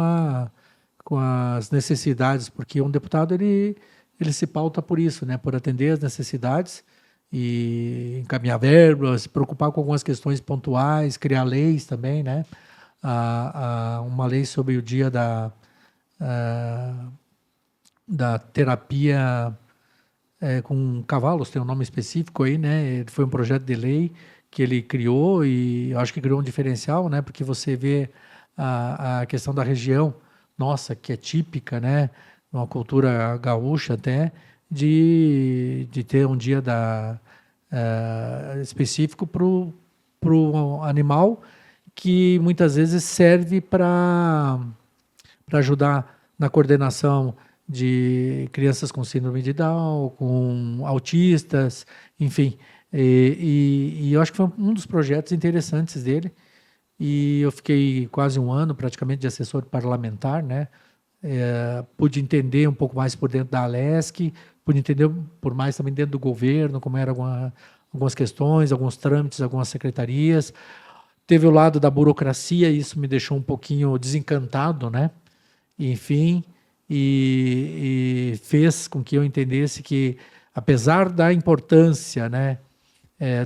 as necessidades, porque um deputado ele se pauta por isso, né, por atender as necessidades e encaminhar verbas, se preocupar com algumas questões pontuais, criar leis também, né, uma lei sobre o dia da terapia com cavalos, tem um nome específico aí, né? Foi um projeto de lei que ele criou e eu acho que criou um diferencial, né? Porque você vê a questão da região nossa, que é típica, né? Uma cultura gaúcha até, de ter um dia específico para o animal, que muitas vezes serve para ajudar na coordenação de crianças com síndrome de Down, com autistas, enfim. E eu acho que foi um dos projetos interessantes dele. E eu fiquei quase um ano, praticamente, de assessor parlamentar, né? Pude entender um pouco mais por dentro da Alesc, pude entender por mais também dentro do governo, como eram algumas questões, alguns trâmites, algumas secretarias. Teve o lado da burocracia, e isso me deixou um pouquinho desencantado, né? Enfim, e fez com que eu entendesse que, apesar da importância, né,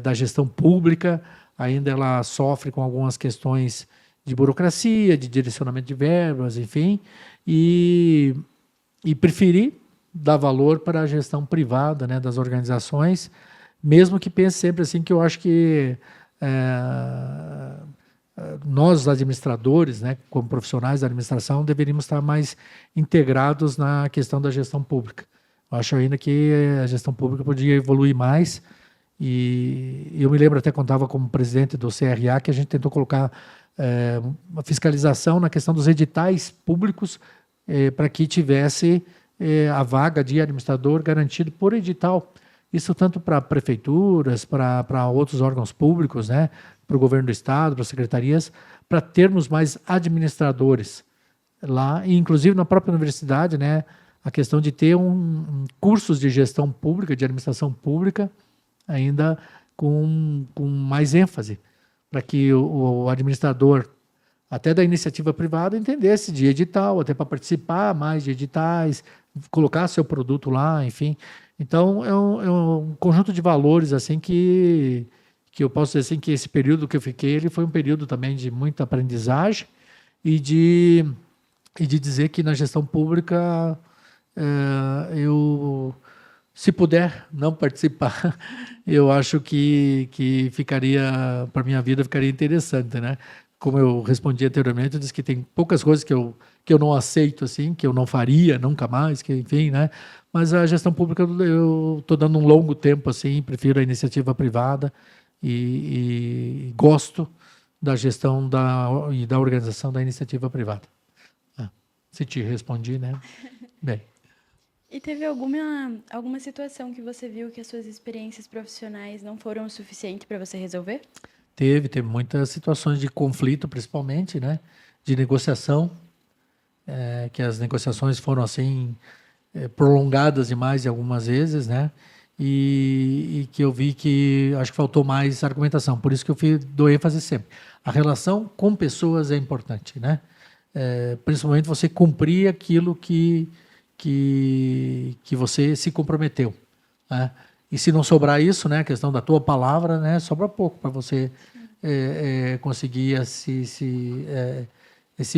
da gestão pública, ainda ela sofre com algumas questões de burocracia, de direcionamento de verbas, enfim, e preferi dar valor para a gestão privada, né, das organizações, mesmo que pense sempre assim, que eu acho que nós, administradores, né, como profissionais da administração, deveríamos estar mais integrados na questão da gestão pública. Eu acho ainda que a gestão pública podia evoluir mais, e eu me lembro até quando estava como presidente do CRA, que a gente tentou colocar uma fiscalização na questão dos editais públicos para que tivesse a vaga de administrador garantido por edital. Isso tanto para prefeituras, para outros órgãos públicos, né, para o governo do estado, para secretarias, para termos mais administradores lá, e inclusive na própria universidade, né, a questão de ter cursos de gestão pública, de administração pública, ainda com mais ênfase, para que o administrador, até da iniciativa privada, entendesse de edital, até para participar mais de editais, colocar seu produto lá, enfim. Então, é um conjunto de valores assim que eu posso dizer assim, que esse período que eu fiquei, ele foi um período também de muita aprendizagem e de dizer que na gestão pública eu, se puder não participar, eu acho que ficaria, para a minha vida, ficaria interessante, né? Como eu respondi anteriormente, eu disse que tem poucas coisas que eu não aceito, assim, que eu não faria nunca mais, que enfim, né? Mas a gestão pública eu estou dando um longo tempo, assim, prefiro a iniciativa privada e gosto da gestão e da organização da iniciativa privada. Se te respondi, né? Bem. E teve alguma situação que você viu que as suas experiências profissionais não foram o suficiente para você resolver? Teve muitas situações de conflito, principalmente, né? De negociação, que as negociações foram assim prolongadas demais algumas vezes, né? E que eu vi que acho que faltou mais argumentação. Por isso que eu dou ênfase sempre. A relação com pessoas é importante, né? Principalmente você cumprir aquilo que você se comprometeu, né? E se não sobrar isso, né, a questão da tua palavra, né, sobra pouco para você conseguir esse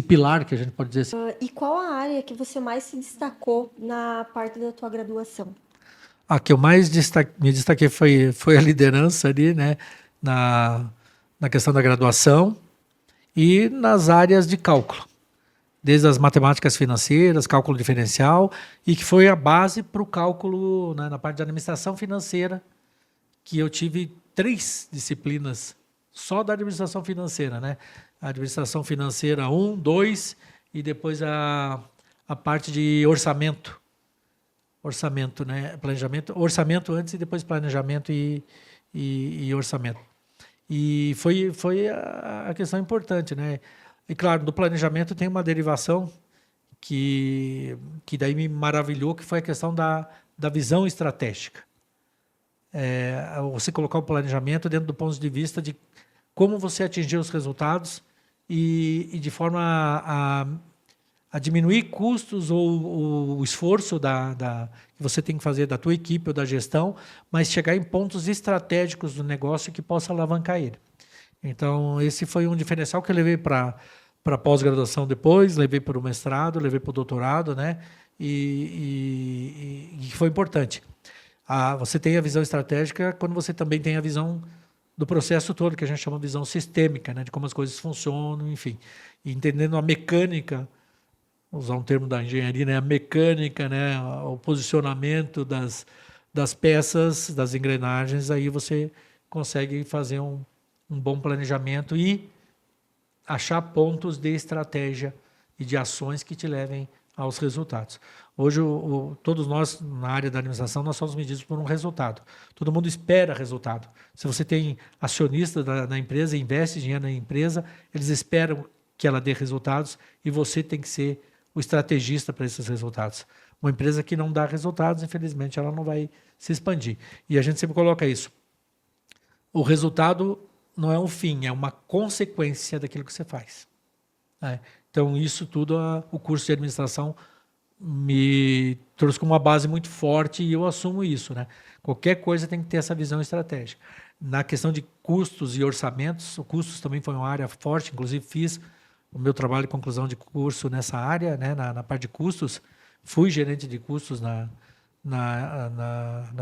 pilar, que a gente pode dizer assim. E qual a área que você mais se destacou na parte da tua graduação? A que eu mais me destaquei foi a liderança ali, né, na questão da graduação e nas áreas de cálculo, desde as matemáticas financeiras, cálculo diferencial, e que foi a base para o cálculo, né, na parte de administração financeira, que eu tive 3 disciplinas só da administração financeira, né? A administração financeira 1, 2 e depois a parte de orçamento. Orçamento, né? Planejamento, orçamento antes e depois planejamento e orçamento. E foi a questão importante, né? E claro, do planejamento tem uma derivação que daí me maravilhou, que foi a questão da visão estratégica. Você colocar o planejamento dentro do ponto de vista de como você atingir os resultados e de forma a diminuir custos ou o esforço que você tem que fazer da tua equipe ou da gestão, mas chegar em pontos estratégicos do negócio que possa alavancar ele. Então, esse foi um diferencial que eu levei para pós-graduação depois, levei para o mestrado, levei para o doutorado, né? E foi importante. Você tem a visão estratégica quando você também tem a visão do processo todo, que a gente chama de visão sistêmica, né? De como as coisas funcionam, enfim. E entendendo a mecânica, usar um termo da engenharia, né? A mecânica, né? O posicionamento das peças, das engrenagens, aí você consegue fazer um bom planejamento e achar pontos de estratégia e de ações que te levem aos resultados. Hoje, todos nós, na área da administração, nós somos medidos por um resultado. Todo mundo espera resultado. Se você tem acionista na empresa, investe dinheiro na empresa, eles esperam que ela dê resultados e você tem que ser o estrategista para esses resultados. Uma empresa que não dá resultados, infelizmente, ela não vai se expandir. E a gente sempre coloca isso. O resultado não é um fim, é uma consequência daquilo que você faz. Então, isso tudo, o curso de administração me trouxe como uma base muito forte e eu assumo isso, né? Qualquer coisa tem que ter essa visão estratégica. Na questão de custos e orçamentos, o custos também foi uma área forte, inclusive fiz o meu trabalho de conclusão de curso nessa área, né? Na parte de custos. Fui gerente de custos na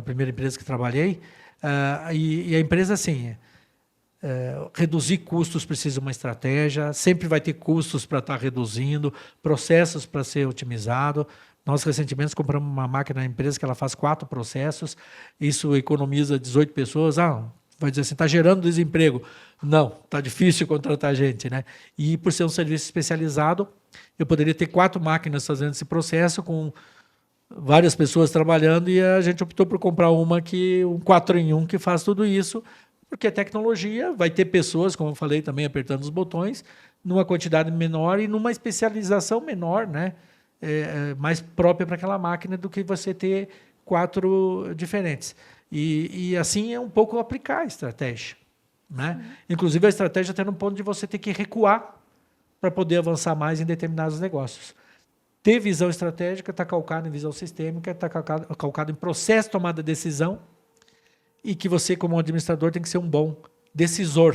primeira empresa que trabalhei. E a empresa, assim, reduzir custos precisa de uma estratégia, sempre vai ter custos para estar reduzindo, processos para ser otimizado. Nós, recentemente, compramos uma máquina na empresa que ela faz 4 processos, isso economiza 18 pessoas. Vai dizer assim, está gerando desemprego. Não, está difícil contratar gente, né? E por ser um serviço especializado, eu poderia ter 4 máquinas fazendo esse processo com várias pessoas trabalhando e a gente optou por comprar um 4-em-1 que faz tudo isso, porque a tecnologia vai ter pessoas, como eu falei também, apertando os botões, numa quantidade menor e numa especialização menor, né? Mais própria para aquela máquina do que você ter 4 diferentes. E assim é um pouco aplicar a estratégia, né? Inclusive a estratégia até no ponto de você ter que recuar para poder avançar mais em determinados negócios. Ter visão estratégica está calcado em visão sistêmica, está calcado em processo de tomada de decisão, e que você, como administrador, tem que ser um bom decisor,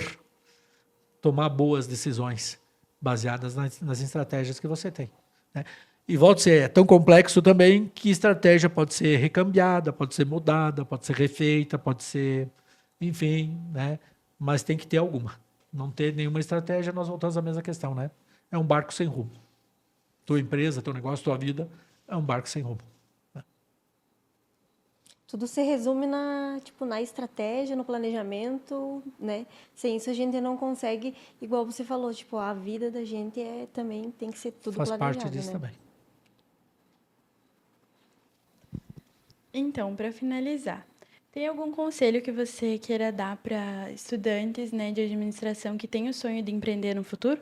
tomar boas decisões baseadas nas estratégias que você tem, né? E volto a ser, é tão complexo também que estratégia pode ser recambiada, pode ser mudada, pode ser refeita, pode ser, enfim, né? Mas tem que ter alguma. Não ter nenhuma estratégia, nós voltamos à mesma questão, né? É um barco sem rumo. Tua empresa, teu negócio, tua vida é um barco sem rumo. Tudo se resume na estratégia, no planejamento, né? Sem isso a gente não consegue, igual você falou, a vida da gente também tem que ser tudo planejado, faz parte disso, né? também. Então, para finalizar, tem algum conselho que você queira dar para estudantes, né, de administração que têm o sonho de empreender no futuro?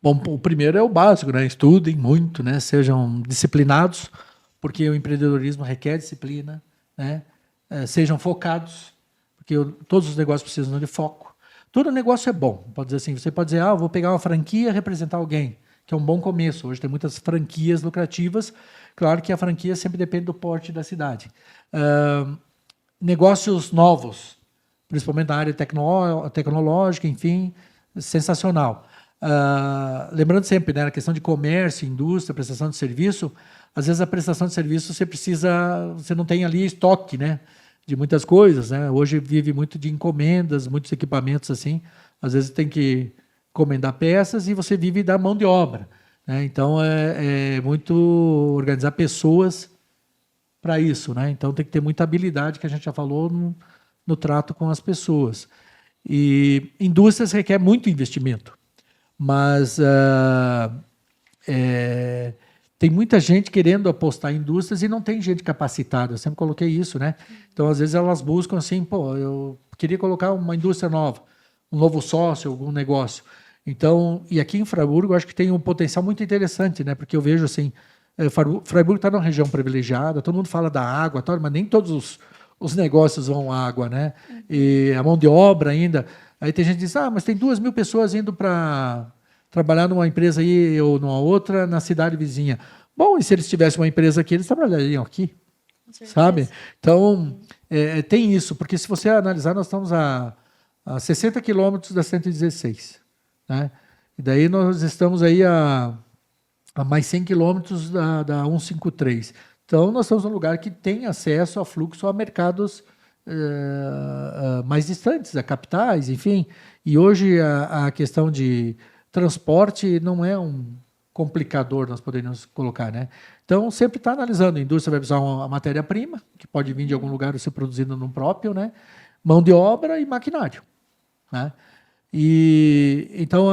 Bom, o primeiro é o básico, né? Estudem muito, né? Sejam disciplinados, porque o empreendedorismo requer disciplina, né? Sejam focados, porque todos os negócios precisam de foco. Todo negócio é bom, pode dizer assim, você pode dizer, vou pegar uma franquia e representar alguém, que é um bom começo. Hoje tem muitas franquias lucrativas, claro que a franquia sempre depende do porte da cidade. Negócios novos, principalmente na área tecnológica, enfim, sensacional. Lembrando sempre, né, a questão de comércio, indústria, prestação de serviço, às vezes a prestação de serviço você não tem ali estoque, né, de muitas coisas, né? Hoje vive muito de encomendas, muitos equipamentos assim, às vezes tem que encomendar peças e você vive da mão de obra, né? Então é muito organizar pessoas para isso, né? Então tem que ter muita habilidade, que a gente já falou, no trato com as pessoas. E indústrias requer muito investimento, mas tem muita gente querendo apostar em indústrias e não tem gente capacitada. Eu sempre coloquei isso, né? Então, às vezes, elas buscam assim, pô, eu queria colocar uma indústria nova, um novo sócio, algum negócio. Então, e aqui em Freiburg, eu acho que tem um potencial muito interessante, né? Porque eu vejo assim, Freiburg está numa região privilegiada, todo mundo fala da água, mas nem todos os negócios vão à água, né? E a mão de obra ainda. Aí tem gente que diz, mas tem 2.000 pessoas indo para trabalhar numa empresa aí ou numa outra na cidade vizinha. Bom, e se eles tivessem uma empresa aqui, eles trabalhariam aqui, sabe? Então, tem isso, porque se você analisar, nós estamos a 60 quilômetros da 116, né? E daí nós estamos aí a mais 100 quilômetros da 153. Então, nós estamos num lugar que tem acesso a fluxo a mercados mais distantes, a capitais, enfim. E hoje a questão de transporte não é um complicador, nós poderíamos colocar, né? Então, sempre está analisando. A indústria vai precisar uma matéria-prima, que pode vir de algum lugar ou ser produzida no próprio, né? Mão de obra e maquinário, né? E, então,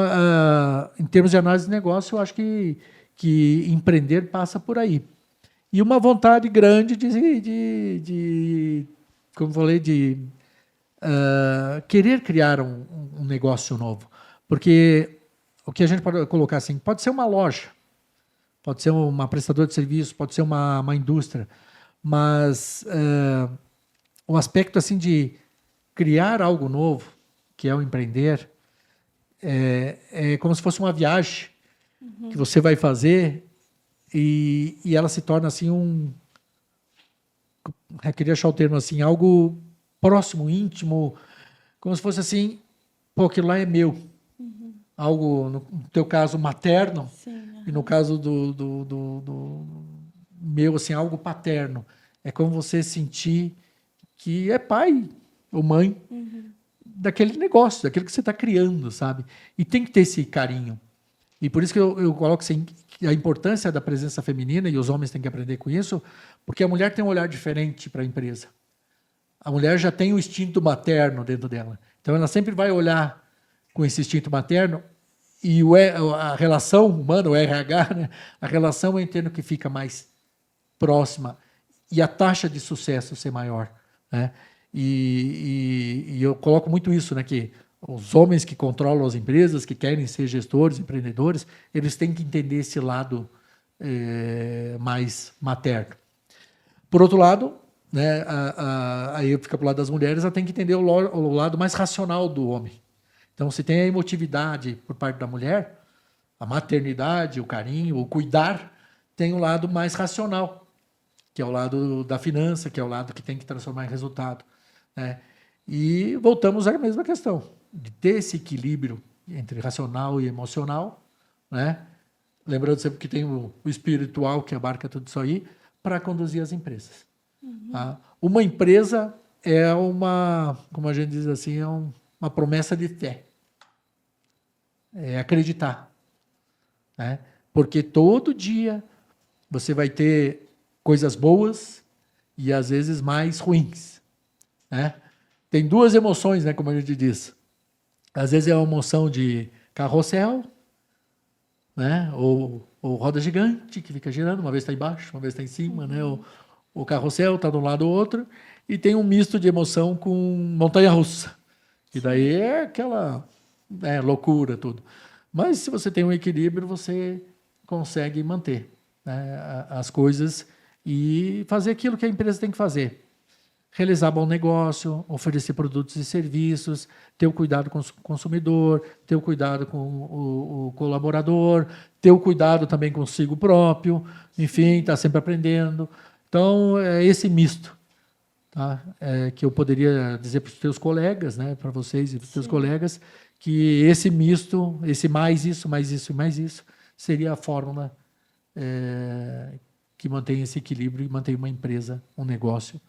em termos de análise de negócio, eu acho que empreender passa por aí. E uma vontade grande como falei, de querer criar um negócio novo. Porque o que a gente pode colocar assim, pode ser uma loja, pode ser uma prestadora de serviço, pode ser uma indústria, mas o aspecto assim de criar algo novo, que é o empreender, é como se fosse uma viagem que você vai fazer e ela se torna assim eu queria achar o termo assim, algo próximo, íntimo, como se fosse assim, pô, aquilo lá é meu. Algo, no teu caso, materno, e no caso do meu, assim, algo paterno. É como você sentir que é pai ou mãe daquele negócio, daquilo que você está criando, sabe? E tem que ter esse carinho. E por isso que eu coloco assim, a importância da presença feminina, e os homens têm que aprender com isso, porque a mulher tem um olhar diferente para a empresa. A mulher já tem o instinto materno dentro dela. Então, ela sempre vai olhar com esse instinto materno, e a relação humana, o RH, né? A relação eu entendo que fica mais próxima, e a taxa de sucesso ser maior, né? E eu coloco muito isso, né? Que os homens que controlam as empresas, que querem ser gestores, empreendedores, eles têm que entender esse lado mais materno. Por outro lado, né, aí fica para o lado das mulheres, ela tem que entender o lado mais racional do homem. Então, se tem a emotividade por parte da mulher, a maternidade, o carinho, o cuidar, tem o lado mais racional, que é o lado da finança, que é o lado que tem que transformar em resultado, né? E voltamos à mesma questão, de ter esse equilíbrio entre racional e emocional, né? Lembrando sempre que tem o espiritual, que abarca tudo isso aí, para conduzir as empresas. Tá? Uma empresa é como a gente diz assim, é uma promessa de fé. É acreditar, né? Porque todo dia você vai ter coisas boas e às vezes mais ruins, né? Tem duas emoções, né, como a gente diz. Às vezes é a emoção de carrossel, né? Ou roda gigante que fica girando, uma vez está embaixo, uma vez está em cima, né? O carrossel está de um lado ou outro, e tem um misto de emoção com montanha-russa. E daí é aquela loucura, tudo. Mas se você tem um equilíbrio, você consegue manter, né, as coisas e fazer aquilo que a empresa tem que fazer. Realizar bom negócio, oferecer produtos e serviços, ter o cuidado com o consumidor, ter o cuidado com o colaborador, ter o cuidado também consigo próprio, enfim, estar sempre aprendendo. Então, é esse misto, tá? Que eu poderia dizer para os teus colegas, né, para vocês e para os teus colegas, que esse misto, esse mais isso, mais isso e mais isso, seria a fórmula que mantém esse equilíbrio e mantém uma empresa, um negócio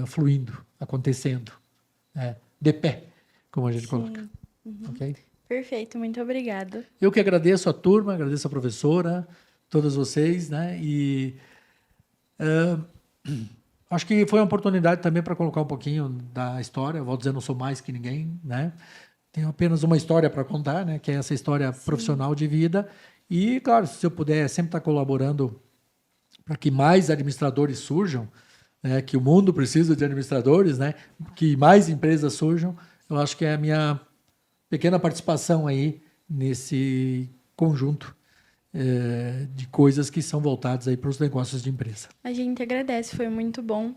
fluindo, acontecendo, de pé, como a gente coloca. Okay? Perfeito, muito obrigada. Eu que agradeço a turma, agradeço a professora, todos vocês, né? E Acho que foi uma oportunidade também para colocar um pouquinho da história. Eu vou dizer, não sou mais que ninguém, né? Tenho apenas uma história para contar, né? Que é essa história profissional de vida. E, claro, se eu puder sempre estar colaborando para que mais administradores surjam, né? Que o mundo precisa de administradores, né? Que mais empresas surjam, eu acho que é a minha pequena participação aí nesse conjunto de coisas que são voltadas aí para os negócios de empresa. A gente agradece, foi muito bom